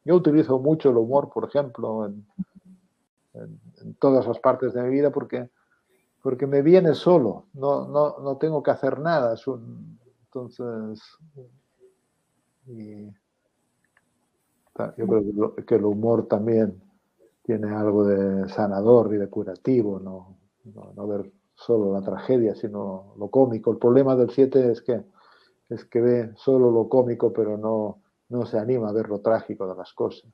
Yo utilizo mucho el humor, por ejemplo, en todas las partes de mi vida porque me viene solo, no tengo que hacer nada. Entonces, y, yo creo que el humor también tiene algo de sanador y de curativo, no ver solo la tragedia, sino lo cómico. El problema del 7 es que ve solo lo cómico, pero no se anima a ver lo trágico de las cosas.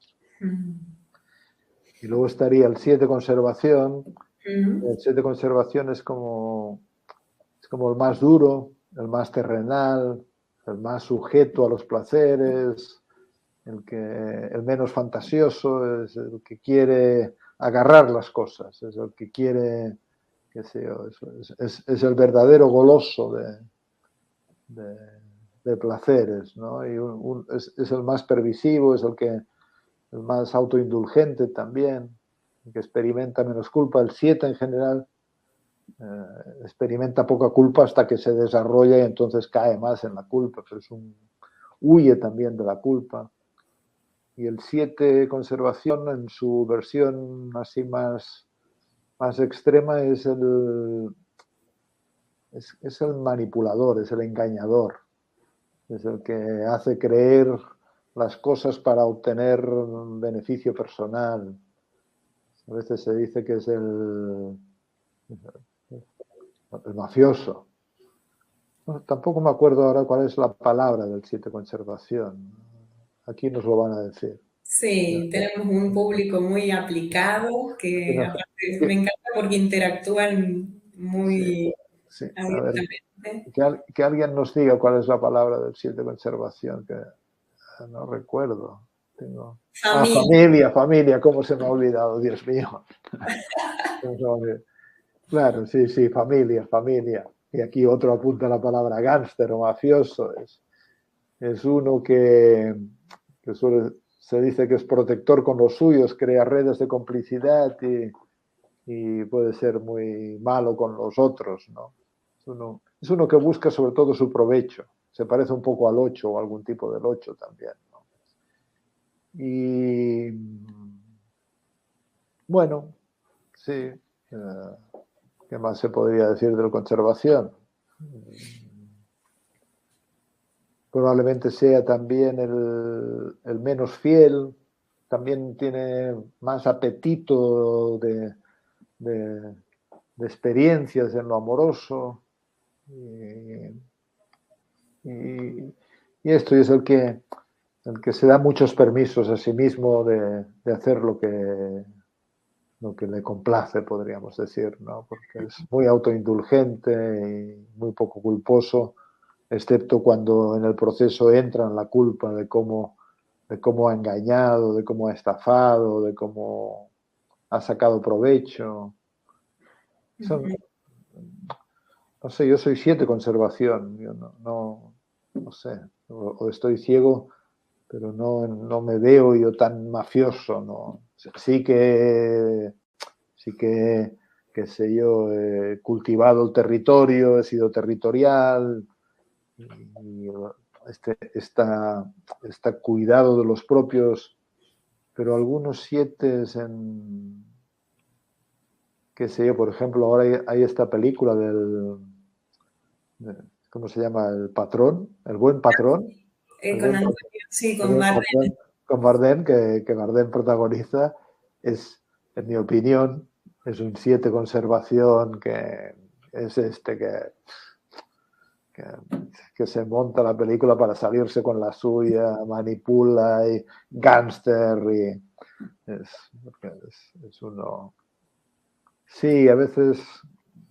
Y luego estaría el 7 conservación. El 7 conservación es como el más duro, el más terrenal, el más sujeto a los placeres, el menos fantasioso, es el que quiere agarrar las cosas, es el que quiere, qué sé yo, es el verdadero goloso de placeres, ¿no? Y es el más pervisivo, es el más autoindulgente también, el que experimenta menos culpa. El 7 en general experimenta poca culpa hasta que se desarrolla y entonces cae más en la culpa, pero huye también de la culpa. Y el 7 conservación en su versión así más extrema es el manipulador, es el engañador, es el que hace creer las cosas para obtener un beneficio personal. A veces se dice que es el mafioso. No, tampoco me acuerdo ahora cuál es la palabra del 7 conservación. Aquí nos lo van a decir. Sí, tenemos un público muy aplicado que aparte me encanta porque interactúan Sí, muy sí. A ver, abiertamente. que alguien nos diga cuál es la palabra del 7 conservación, que no recuerdo. Familia. Familia, ¿cómo se me ha olvidado? Dios mío. Claro, sí, familia. Y aquí otro apunta la palabra gángster o mafioso. es uno que se dice que es protector con los suyos, crea redes de complicidad y puede ser muy malo con los otros, ¿no? Es uno que busca sobre todo su provecho. Se parece un poco al 8 o algún tipo del 8 también, ¿no? Y bueno, sí. ¿Qué más se podría decir de la conservación? Probablemente sea también el menos fiel, también tiene más apetito de experiencias en lo amoroso. Y, y, y esto es el que se da muchos permisos a sí mismo de hacer lo que le complace, podríamos decir, ¿no? Porque es muy autoindulgente y muy poco culposo, excepto cuando en el proceso entra en la culpa de cómo ha engañado, de cómo ha estafado, de cómo ha sacado provecho. Son, no sé, yo soy 7 conservación, yo no sé, o estoy ciego, pero no me veo yo tan mafioso, ¿no? Sí que, qué sé yo, he cultivado el territorio, he sido territorial, y está cuidado de los propios, pero algunos 7 qué sé yo, por ejemplo, ahora hay esta película ¿cómo se llama? El patrón, el buen patrón, el Con buen, Antonio, sí, el con buen Bardem. patrón con Bardem, que Bardem protagoniza, es, en mi opinión, es un 7 conservación que es que, que se monta la película para salirse con la suya, manipula y gángster y es, es uno. Sí, a veces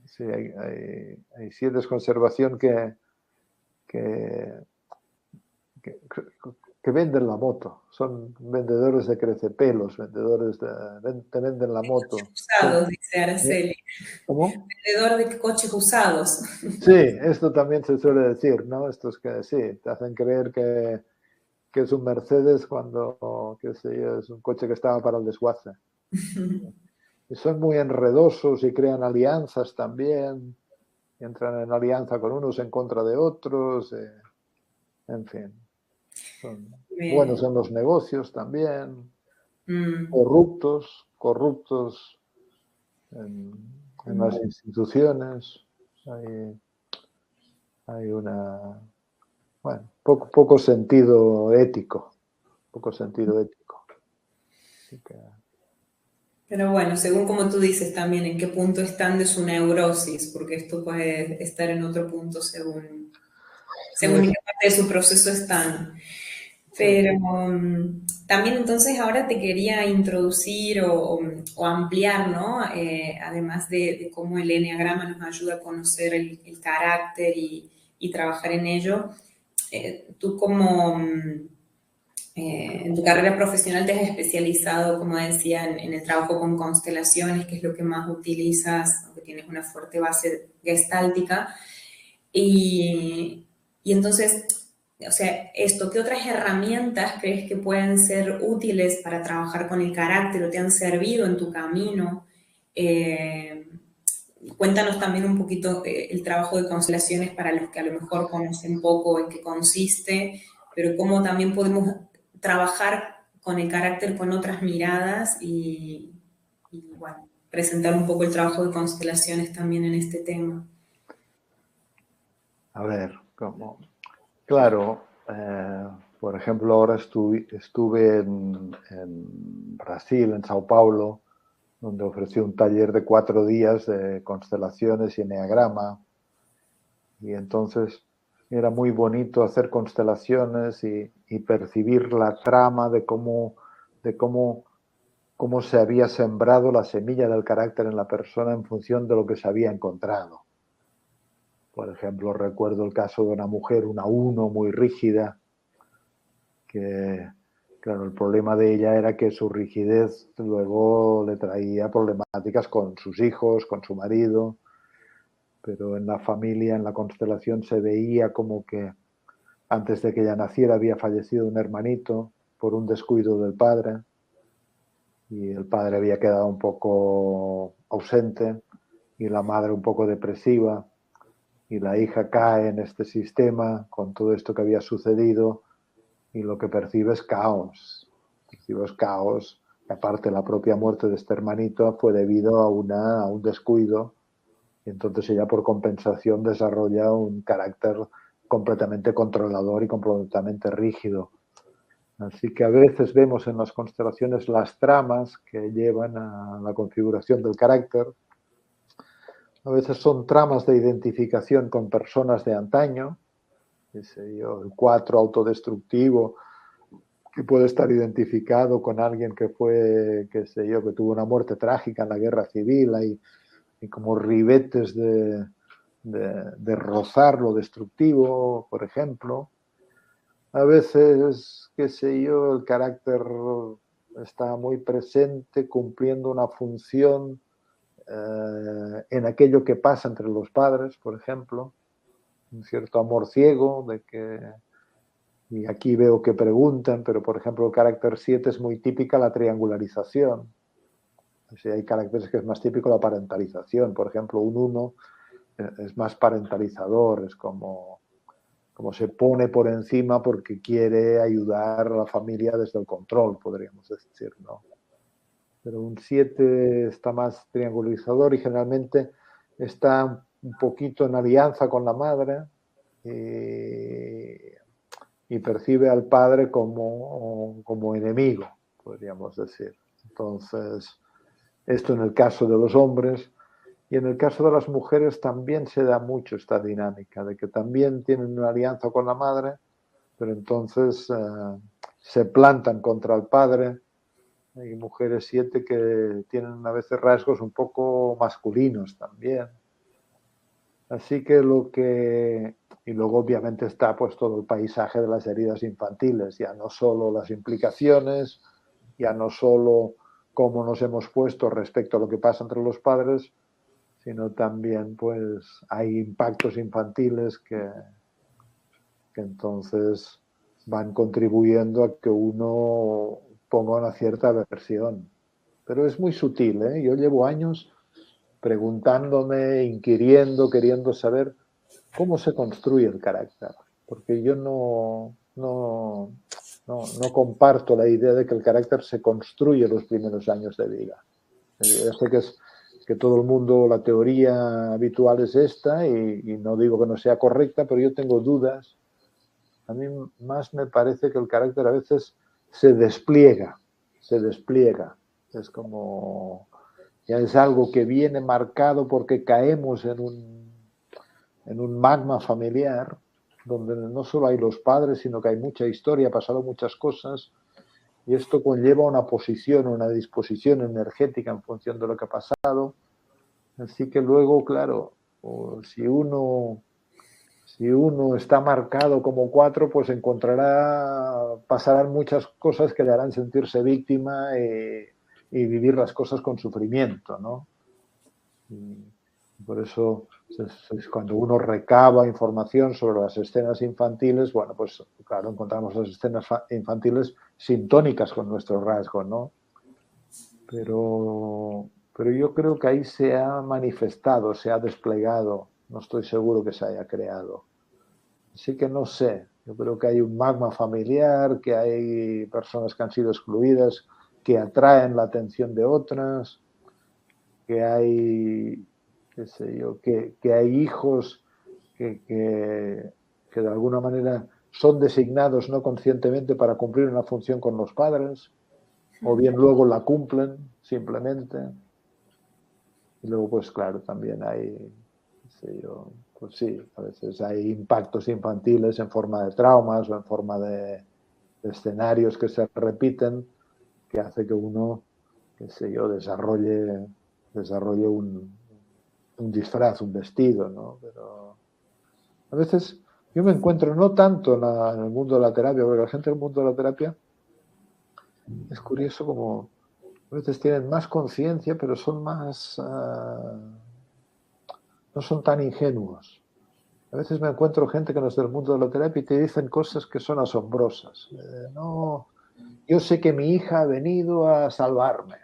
sí, hay cierta conservación que, que, que venden la moto, son vendedores de crecepelos, te venden la moto. Sí. Usados, dice Araceli. ¿Cómo? Vendedor de coches usados. Sí, esto también se suele decir, ¿no? Estos que sí, te hacen creer que es un Mercedes cuando, qué sé yo, es un coche que estaba para el desguace. Y son muy enredosos y crean alianzas también, y entran en alianza con unos en contra de otros, en fin. Son buenos en los negocios también, corruptos en, en las instituciones. Hay, hay una, bueno, poco sentido ético, poco sentido ético. Así que, Pero bueno, según como tú dices también, en qué punto están de su neurosis, porque esto puede estar en otro punto según en pues, qué parte de su proceso están. sí. Pero también entonces ahora te quería introducir o ampliar, ¿no? Además de cómo el enneagrama nos ayuda a conocer el carácter y trabajar en ello, tú como en tu carrera profesional te has especializado, como decía, en el trabajo con constelaciones, que es lo que más utilizas, aunque tienes una fuerte base gestáltica. Y, y entonces, o sea, esto, ¿qué otras herramientas crees que pueden ser útiles para trabajar con el carácter o te han servido en tu camino? Eh, Cuéntanos también un poquito el trabajo de constelaciones para los que a lo mejor conocen poco en qué consiste, pero cómo también podemos trabajar con el carácter con otras miradas y bueno, presentar un poco el trabajo de constelaciones también en este tema. A ver, ¿cómo? Claro, por ejemplo, ahora estuve en Brasil, en Sao Paulo, donde ofrecí un taller de 4 días de constelaciones y enneagrama. Y entonces era muy bonito hacer constelaciones y percibir la trama de cómo se había sembrado la semilla del carácter en la persona en función de lo que se había encontrado. Por ejemplo, recuerdo el caso de una mujer, una uno muy rígida, que, claro, el problema de ella era que su rigidez luego le traía problemáticas con sus hijos, con su marido, pero en la familia, en la constelación, se veía como que antes de que ella naciera había fallecido un hermanito por un descuido del padre y el padre había quedado un poco ausente y la madre un poco depresiva y la hija cae en este sistema con todo esto que había sucedido y lo que percibe es caos. Percibe es caos. Y aparte la propia muerte de este hermanito fue debido a un descuido y entonces ella por compensación desarrolla un carácter completamente controlador y completamente rígido. Así que a veces vemos en las constelaciones las tramas que llevan a la configuración del carácter. A veces son tramas de identificación con personas de antaño, qué sé yo, el 4 autodestructivo, que puede estar identificado con alguien que fue, qué sé yo, que tuvo una muerte trágica en la guerra civil, y como ribetes de rozar lo destructivo, por ejemplo. A veces, qué sé yo, el carácter está muy presente cumpliendo una función en aquello que pasa entre los padres, por ejemplo, un cierto amor ciego de que, y aquí veo que preguntan, pero por ejemplo el carácter 7 es muy típica la triangularización. O sea, hay caracteres que es más típico la parentalización, por ejemplo un 1 es más parentalizador, es como se pone por encima porque quiere ayudar a la familia desde el control, podríamos decir, ¿no? Pero un 7 está más triangularizador y generalmente está un poquito en alianza con la madre y percibe al padre como enemigo, podríamos decir. Entonces, esto en el caso de los hombres. Y en el caso de las mujeres también se da mucho esta dinámica, de que también tienen una alianza con la madre, pero entonces se plantan contra el padre. Hay mujeres 7 que tienen a veces rasgos un poco masculinos también. Así que y luego obviamente está pues todo el paisaje de las heridas infantiles, ya no solo las implicaciones, ya no solo cómo nos hemos puesto respecto a lo que pasa entre los padres, sino también pues hay impactos infantiles que entonces van contribuyendo a que uno ponga una cierta aversión. Pero es muy sutil, ¿eh? Yo llevo años preguntándome, inquiriendo, queriendo saber cómo se construye el carácter. Porque yo no comparto la idea de que el carácter se construye los primeros años de vida. Yo sé que todo el mundo, la teoría habitual es esta y no digo que no sea correcta, pero yo tengo dudas. A mí más me parece que el carácter a veces se despliega. Es como, ya es algo que viene marcado porque caemos en un magma familiar donde no solo hay los padres, sino que hay mucha historia, ha pasado muchas cosas, y esto conlleva una posición, una disposición energética en función de lo que ha pasado. Así que luego, claro, si uno está marcado como 4, pues pasarán muchas cosas que le harán sentirse víctima y vivir las cosas con sufrimiento, ¿no? Y por eso es cuando uno recaba información sobre las escenas infantiles, bueno, pues claro, encontramos las escenas infantiles sintónicas con nuestro rasgo, ¿no? Pero yo creo que ahí se ha manifestado, se ha desplegado, no estoy seguro que se haya creado. Así que no sé, yo creo que hay un magma familiar, que hay personas que han sido excluidas, que atraen la atención de otras, que hay, qué sé yo, que hay hijos que de alguna manera son designados no conscientemente para cumplir una función con los padres, o bien luego la cumplen simplemente. Y luego, pues claro, también hay, qué sé yo, pues sí, a veces hay impactos infantiles en forma de traumas o en forma de escenarios que se repiten, que hace que uno, qué sé yo, desarrolle un disfraz, un vestido, ¿no? Pero a veces yo me encuentro no tanto en el mundo de la terapia, porque la gente del mundo de la terapia es curioso como a veces tienen más conciencia, pero son más no son tan ingenuos. A veces me encuentro gente que no es del mundo de la terapia y te dicen cosas que son asombrosas. No, yo sé que mi hija ha venido a salvarme.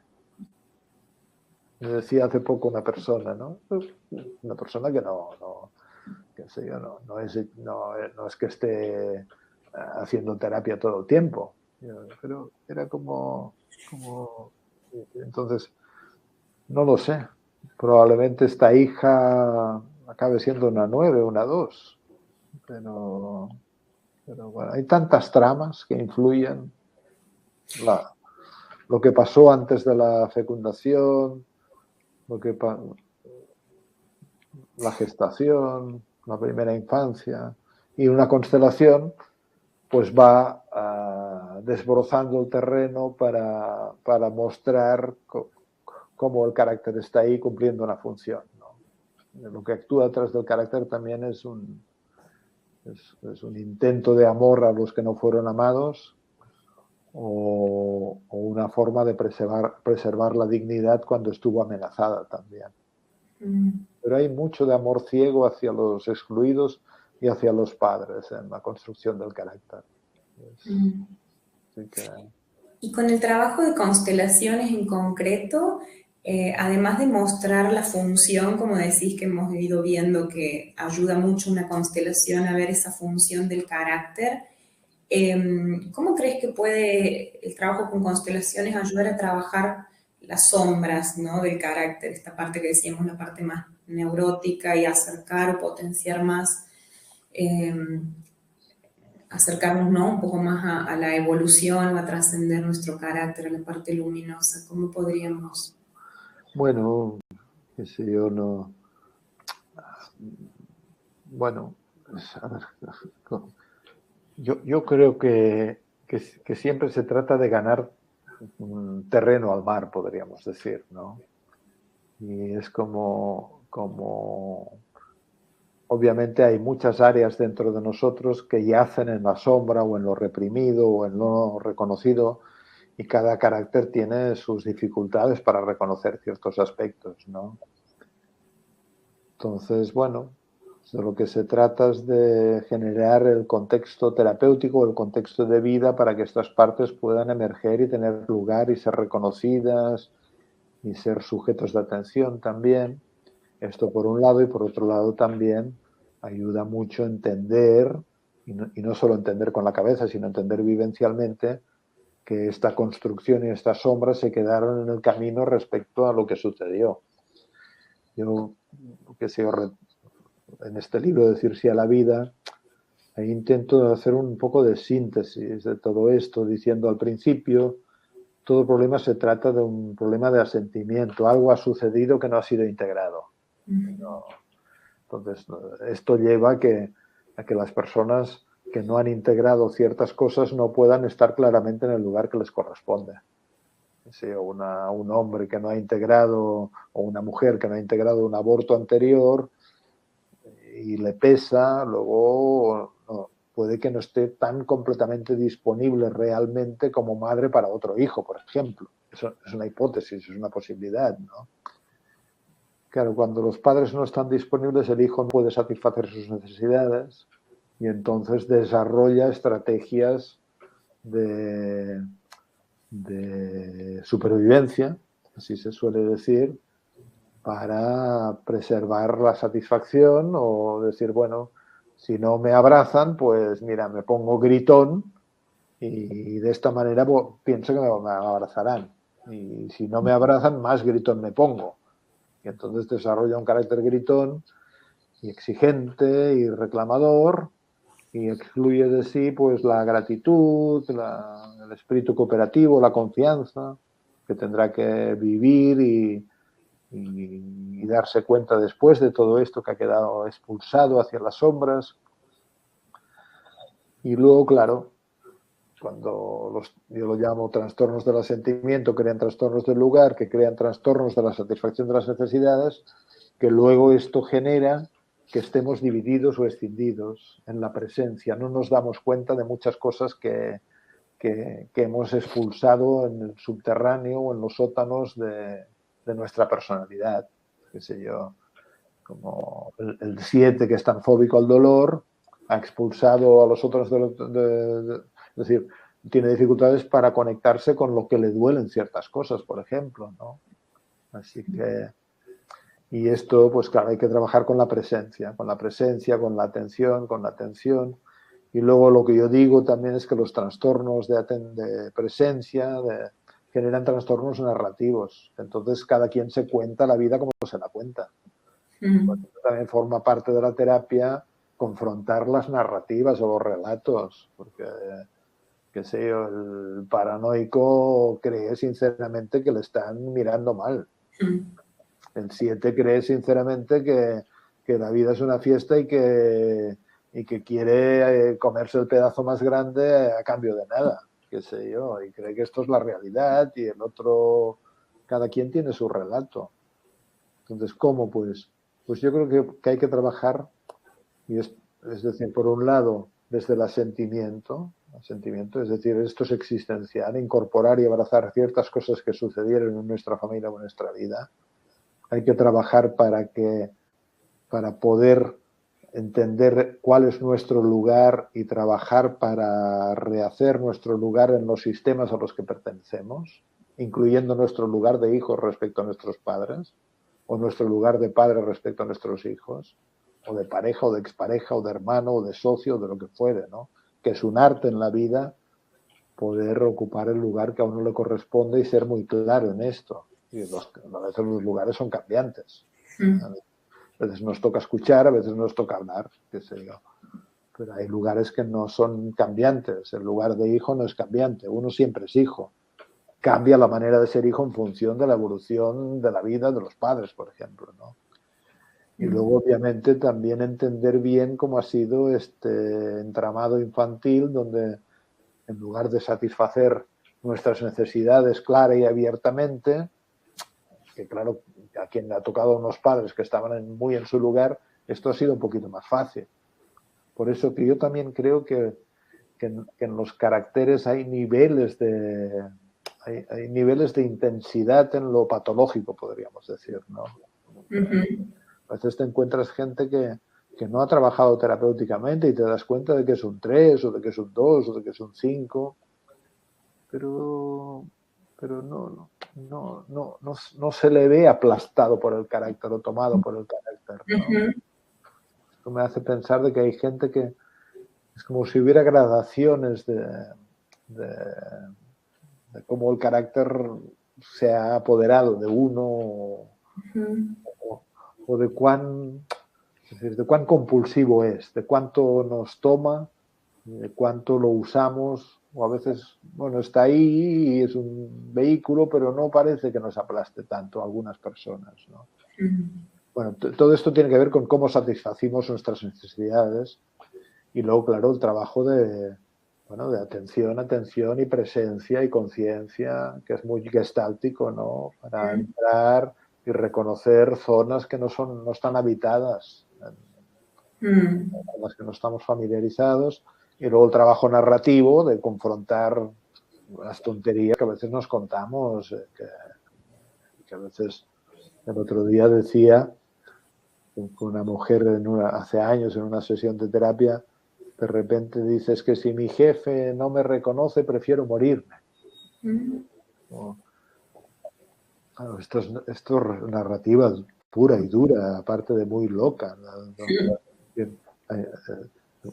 Me decía hace poco una persona, ¿no? Una persona que qué sé yo, no es que esté haciendo terapia todo el tiempo, pero era entonces, no lo sé. Probablemente esta hija acabe siendo una 9, una 2, pero, pero bueno, hay tantas tramas que influyen. La, lo que pasó antes de la fecundación, lo que la gestación, la primera infancia y una constelación, pues va desbrozando el terreno para mostrar cómo el carácter está ahí cumpliendo una función, ¿no? Lo que actúa detrás del carácter también es un intento de amor a los que no fueron amados o una forma de preservar la dignidad cuando estuvo amenazada también. Pero hay mucho de amor ciego hacia los excluidos y hacia los padres en la construcción del carácter. Así que... Y con el trabajo de constelaciones en concreto, además de mostrar la función, como decís que hemos ido viendo que ayuda mucho una constelación a ver esa función del carácter, ¿cómo crees que puede el trabajo con constelaciones ayudar a trabajar las sombras, ¿no?, del carácter, esta parte que decíamos, la parte más neurótica, y acercar o potenciar más, eh, acercarnos, ¿no?, un poco más a la evolución, a trascender nuestro carácter, a la parte luminosa? ¿Cómo podríamos? Bueno, qué sé yo, no... Bueno, pues, a ver, yo creo que siempre se trata de ganar un terreno al mar, podríamos decir, ¿no? Y es como obviamente hay muchas áreas dentro de nosotros que yacen en la sombra o en lo reprimido o en lo reconocido, y cada carácter tiene sus dificultades para reconocer ciertos aspectos, ¿no? Entonces, bueno, de lo que se trata es de generar el contexto terapéutico, el contexto de vida para que estas partes puedan emerger y tener lugar y ser reconocidas y ser sujetos de atención también. Esto por un lado, y por otro lado también ayuda mucho a entender, y no solo entender con la cabeza, sino entender vivencialmente, que esta construcción y estas sombras se quedaron en el camino respecto a lo que sucedió. Yo, que sé, en este libro Decir sí a la vida, ahí intento hacer un poco de síntesis de todo esto, diciendo al principio, todo problema se trata de un problema de asentimiento, algo ha sucedido que no ha sido integrado. No. Entonces, esto lleva a que las personas que no han integrado ciertas cosas no puedan estar claramente en el lugar que les corresponde. Si un hombre que no ha integrado, o una mujer que no ha integrado un aborto anterior y le pesa, luego no, puede que no esté tan completamente disponible realmente como madre para otro hijo, por ejemplo. Eso es una hipótesis, es una posibilidad, ¿no? Claro, cuando los padres no están disponibles, el hijo no puede satisfacer sus necesidades y entonces desarrolla estrategias de, de supervivencia, así se suele decir, para preservar la satisfacción o decir, bueno, si no me abrazan, pues mira, me pongo gritón y de esta manera pienso que me abrazarán. Y si no me abrazan, más gritón me pongo. Y entonces desarrolla un carácter gritón y exigente y reclamador, y excluye de sí pues la gratitud, el espíritu cooperativo, la confianza que tendrá que vivir y darse cuenta después de todo esto que ha quedado expulsado hacia las sombras. Y luego, claro, cuando yo lo llamo trastornos del asentimiento, crean trastornos del lugar, que crean trastornos de la satisfacción de las necesidades, que luego esto genera que estemos divididos o escindidos en la presencia. No nos damos cuenta de muchas cosas que hemos expulsado en el subterráneo o en los sótanos de nuestra personalidad, qué sé yo. como el 7 que es tan fóbico al dolor, ha expulsado a los otros, es decir, tiene dificultades para conectarse con lo que le duelen ciertas cosas, por ejemplo, ¿no? Así que, y esto, pues claro, hay que trabajar con la presencia, con la atención. Y luego lo que yo digo también es que los trastornos de presencia generan trastornos narrativos. Entonces cada quien se cuenta la vida como se la cuenta. También forma parte de la terapia confrontar las narrativas o los relatos, porque, qué sé yo, el paranoico cree sinceramente que le están mirando mal. El 7 cree sinceramente que la vida es una fiesta y que quiere comerse el pedazo más grande a cambio de nada, qué sé yo, y cree que esto es la realidad y el otro, cada quien tiene su relato. Entonces, ¿cómo? Pues yo creo que hay que trabajar, y es decir, por un lado, desde el asentimiento, es decir, esto es existencial, incorporar y abrazar ciertas cosas que sucedieron en nuestra familia o en nuestra vida. Hay que trabajar para poder entender cuál es nuestro lugar y trabajar para rehacer nuestro lugar en los sistemas a los que pertenecemos, incluyendo nuestro lugar de hijos respecto a nuestros padres, o nuestro lugar de padre respecto a nuestros hijos, o de pareja, o de expareja, o de hermano, o de socio, o de lo que fuere, ¿no? Que es un arte en la vida poder ocupar el lugar que a uno le corresponde y ser muy claro en esto. Y a veces los lugares son cambiantes. A veces nos toca escuchar, a veces nos toca hablar, qué sé yo. Pero hay lugares que no son cambiantes. El lugar de hijo no es cambiante. Uno siempre es hijo. Cambia la manera de ser hijo en función de la evolución de la vida de los padres, por ejemplo, ¿no? Y luego, obviamente, también entender bien cómo ha sido este entramado infantil donde, en lugar de satisfacer nuestras necesidades clara y abiertamente, que claro, a quien le ha tocado a unos padres que estaban muy en su lugar, esto ha sido un poquito más fácil. Por eso que yo también creo que en los caracteres hay niveles hay niveles de intensidad en lo patológico, podríamos decir, ¿no? A veces te encuentras gente que no ha trabajado terapéuticamente y te das cuenta de que es un 3 o de que es un 2 o de que es un 5, pero no se le ve aplastado por el carácter o tomado por el carácter, ¿no? Esto me hace pensar de que hay gente que es como si hubiera gradaciones de cómo el carácter se ha apoderado de uno o de cuán compulsivo es, de cuánto nos toma, de cuánto lo usamos, o a veces, bueno, está ahí y es un vehículo, pero no parece que nos aplaste tanto a algunas personas, ¿no? Bueno, todo esto tiene que ver con cómo satisfacimos nuestras necesidades y luego, claro, el trabajo de atención y presencia y conciencia, que es muy gestáltico, ¿no? Para entrar y reconocer zonas que no están habitadas, en las que no estamos familiarizados, y luego el trabajo narrativo de confrontar las tonterías que a veces nos contamos, que a veces el otro día decía que una mujer hace años en una sesión de terapia, de repente dices que si mi jefe no me reconoce, prefiero morirme. Claro, esto es narrativa pura y dura, aparte de muy loca.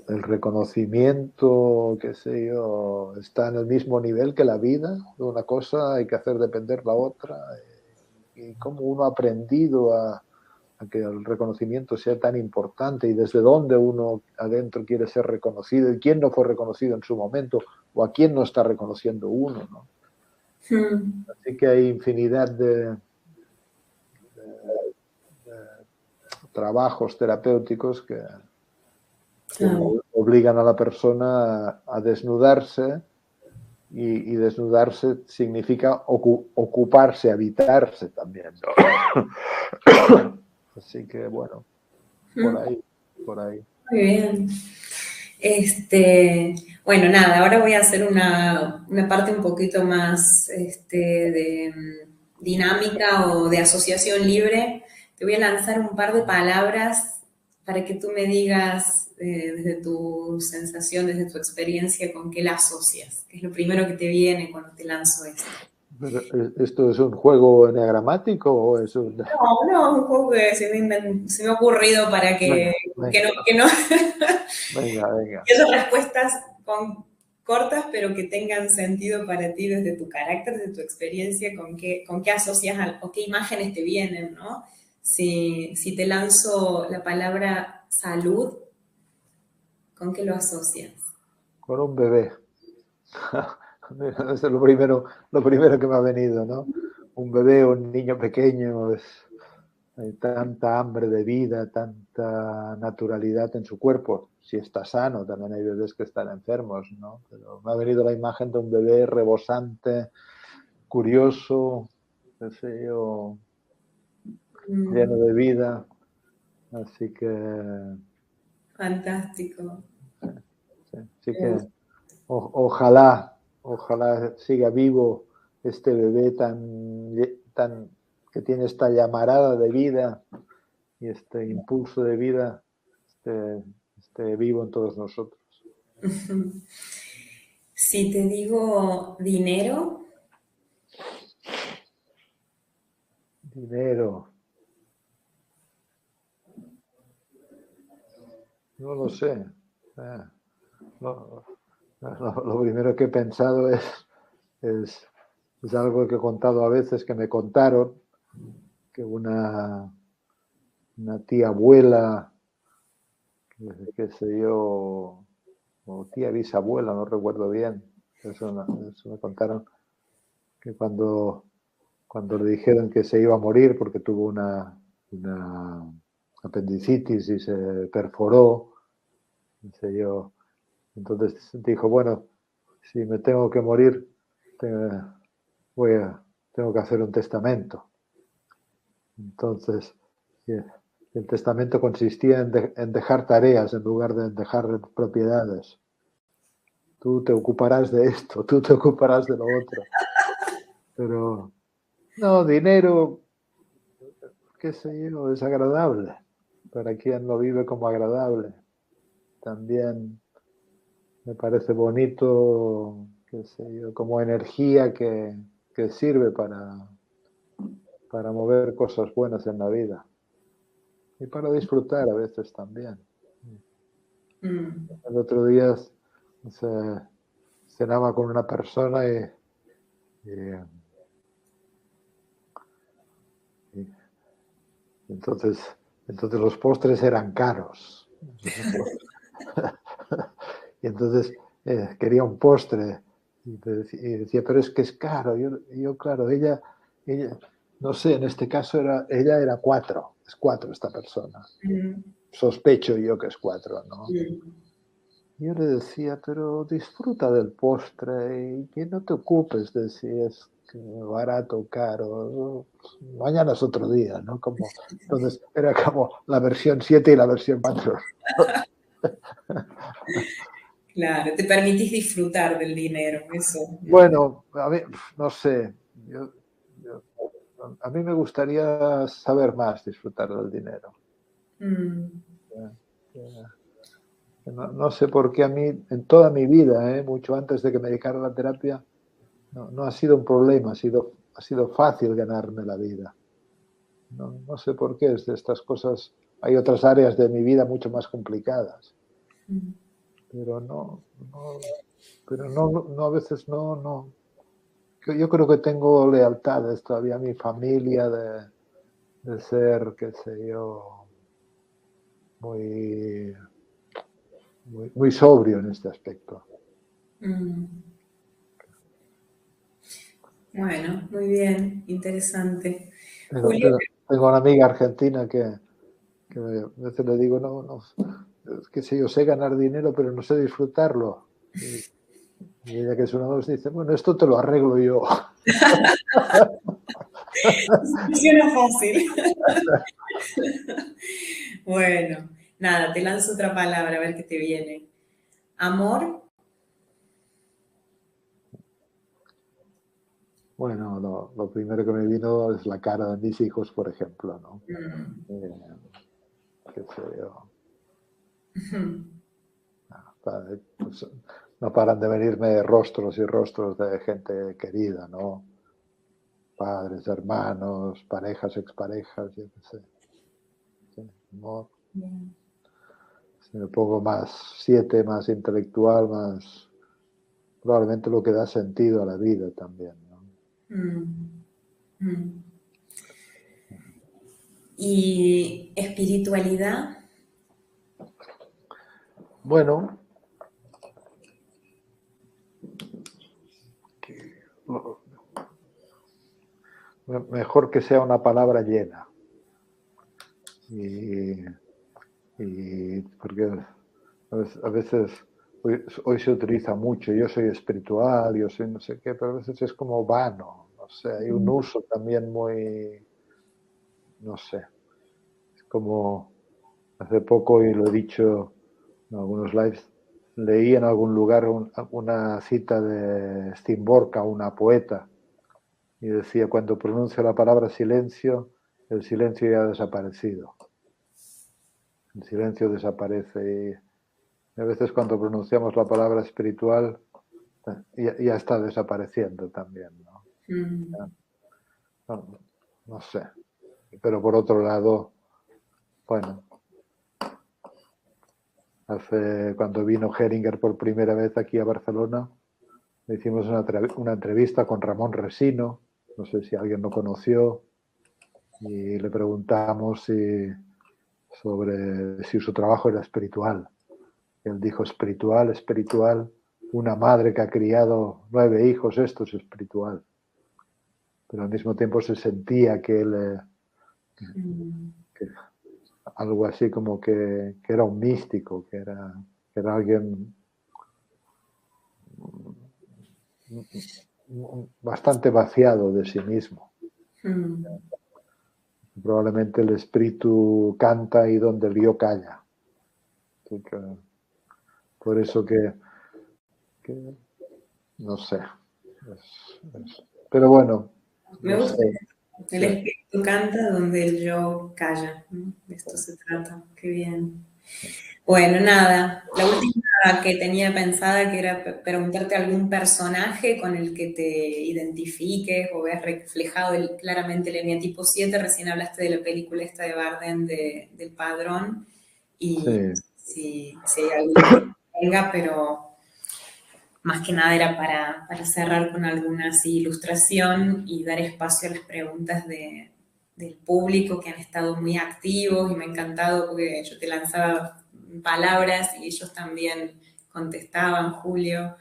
El reconocimiento, qué sé yo, está en el mismo nivel que la vida. Una cosa hay que hacer depender la otra. Y cómo uno ha aprendido a que el reconocimiento sea tan importante y desde dónde uno adentro quiere ser reconocido y quién no fue reconocido en su momento o a quién no está reconociendo uno, ¿no? Así que hay infinidad de trabajos terapéuticos que obligan a la persona a desnudarse y desnudarse significa ocuparse, habitarse también, ¿no? Así que bueno, por ahí. Muy bien. Bueno, nada, ahora voy a hacer una parte un poquito más de dinámica o de asociación libre, te voy a lanzar un par de palabras para que tú me digas desde tu sensación, desde tu experiencia, con qué la asocias, que es lo primero que te viene cuando te lanzo esto. Pero, ¿esto es un juego enneagramático o es un...? No, un juego que se me ha ocurrido para Venga, que venga, no venga, venga. que esas respuestas cortas, pero que tengan sentido para ti desde tu carácter, desde tu experiencia, con qué asocias o qué imágenes te vienen, ¿no? Si te lanzo la palabra salud, ¿con qué lo asocias? Con un bebé. Eso es lo primero que me ha venido, ¿no? Un bebé, un niño pequeño, hay tanta hambre de vida, tanta naturalidad en su cuerpo. Si está sano, también hay bebés que están enfermos, ¿no? Pero me ha venido la imagen de un bebé rebosante, curioso, qué sé yo, lleno de vida. Así que, Fantástico. sí, sí que ojalá siga vivo este bebé tan que tiene esta llamarada de vida y este impulso de vida esté vivo en todos nosotros. Si te digo dinero, Dinero, no lo sé. Lo, lo primero que he pensado es, es algo que he contado a veces, que me contaron, que una tía abuela, qué sé yo, o tía bisabuela, no recuerdo bien, eso me contaron, que cuando le dijeron que se iba a morir porque tuvo una apendicitis y se perforó, qué sé yo, entonces dijo, bueno, si me tengo que morir, voy tengo que hacer un testamento. Entonces, el testamento consistía en dejar tareas en lugar de dejar propiedades. Tú te ocuparás de esto, tú te ocuparás de lo otro. Pero, no, dinero, qué sé yo, es agradable. Para quien lo vive como agradable. También me parece bonito, qué sé yo, como energía que sirve para mover cosas buenas en la vida. Y para disfrutar a veces también. El otro día cenaba con una persona y entonces, los postres eran caros. Y entonces quería un postre y decía, pero es que es caro. Yo claro, ella, no sé, en este caso ella era 4, es 4 esta persona. Sospecho yo que es 4, ¿no? Yo le decía, pero disfruta del postre y que no te ocupes de si es barato o caro. Mañana es otro día, ¿no? Entonces era como la versión 7 y la versión 4. Claro, te permitís disfrutar del dinero, eso. Bueno, a mí, no sé, yo- a mí me gustaría saber más disfrutar del dinero. Mm, No sé por qué a mí, en toda mi vida, mucho antes de que me dedicara a la terapia, no ha sido un problema, ha sido fácil ganarme la vida. No sé por qué, es de estas cosas. Hay otras áreas de mi vida mucho más complicadas, mm, pero pero no, a veces no. Yo creo que tengo lealtades todavía a mi familia de ser, qué sé yo, muy, muy sobrio en este aspecto. mm. Bueno, muy bien, interesante. Julio, Tengo una amiga argentina que a veces le digo, no, qué sé yo, sé ganar dinero, pero no sé disfrutarlo. Y ella, que es una de dos, dice, bueno, esto te lo arreglo yo. funciona fácil. Bueno, nada, te lanzo otra palabra a ver qué te viene. Amor, Bueno, lo primero que me vino es la cara de mis hijos, por ejemplo, ¿no? Qué sé yo. Pues, no paran de venirme rostros y rostros de gente querida, ¿no? Padres, hermanos, parejas, exparejas, yo qué sé. Sí, amor. Si me pongo más 7, más intelectual, más probablemente lo que da sentido a la vida también, ¿no? ¿Y espiritualidad? Bueno, mejor que sea una palabra llena. Y porque a veces hoy se utiliza mucho, yo soy espiritual, yo soy no sé qué, pero a veces es como vano, no sé, hay un uso también muy, no sé, es como hace poco, y lo he dicho en algunos lives, leí en algún lugar una cita de Szymborka, una poeta, y decía, cuando pronuncia la palabra silencio, el silencio ya ha desaparecido. El silencio desaparece y a veces cuando pronunciamos la palabra espiritual ya está desapareciendo también, ¿no? No, no sé. Pero por otro lado, bueno, cuando vino Heringer por primera vez aquí a Barcelona, le hicimos una entrevista con Ramón Resino, no sé si alguien lo conoció, y le preguntamos sobre si su trabajo era espiritual. Él dijo, espiritual, espiritual, una madre que ha criado 9 hijos, esto es espiritual. Pero al mismo tiempo se sentía que él, que algo así como que era un místico, que era alguien bastante vaciado de sí mismo. Probablemente el espíritu canta y donde el río calla. Por eso que no sé. Pero bueno, Me no gusta. sé. El espíritu canta donde el yo calla, ¿no? De esto se trata. Qué bien. Bueno, nada. La última que tenía pensada que era preguntarte algún personaje con el que te identifiques o veas reflejado claramente el eneatipo 7. Recién hablaste de la película esta de Bardem del Padrón. Y Sí. si hay alguno que tenga, pero más que nada era para cerrar con alguna así, ilustración y dar espacio a las preguntas del público que han estado muy activos y me ha encantado porque yo te lanzaba palabras y ellos también contestaban. Julio,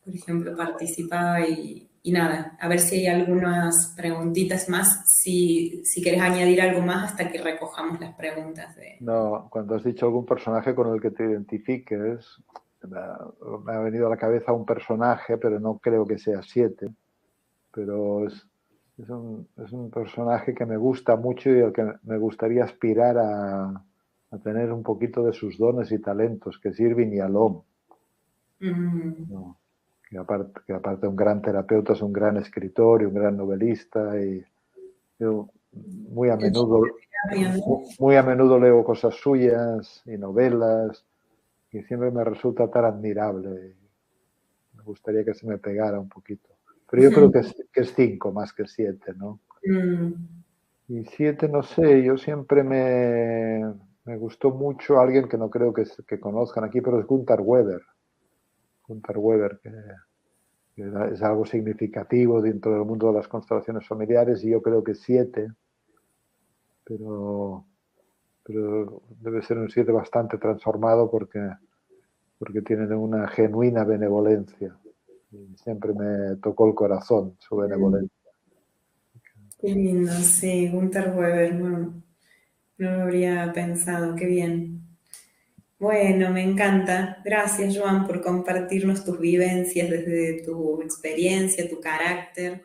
por ejemplo, participaba y nada, a ver si hay algunas preguntitas más, si querés añadir algo más hasta que recojamos las preguntas de... No, cuando has dicho algún personaje con el que te identifiques, me ha venido a la cabeza un personaje, pero no creo que sea 7, pero es un personaje que me gusta mucho y al que me gustaría aspirar a tener un poquito de sus dones y talentos, que es Irving Yalom, ¿no? Que aparte de un gran terapeuta, es un gran escritor y un gran novelista y yo muy a menudo leo cosas suyas y novelas y siempre me resulta tan admirable. Me gustaría que se me pegara un poquito. Pero yo creo que es 5 más que 7, ¿no? Y 7, no sé, yo siempre me gustó mucho alguien que no creo que conozcan aquí, pero es Gunther Weber. Gunther Weber, que es algo significativo dentro del mundo de las constelaciones familiares y yo creo que 7, pero debe ser un 7 bastante transformado porque tienen una genuina benevolencia. Y siempre me tocó el corazón su benevolencia. Qué lindo, sí, Gunther Weber, no lo habría pensado, qué bien. Bueno, me encanta. Gracias, Joan, por compartirnos tus vivencias desde tu experiencia, tu carácter.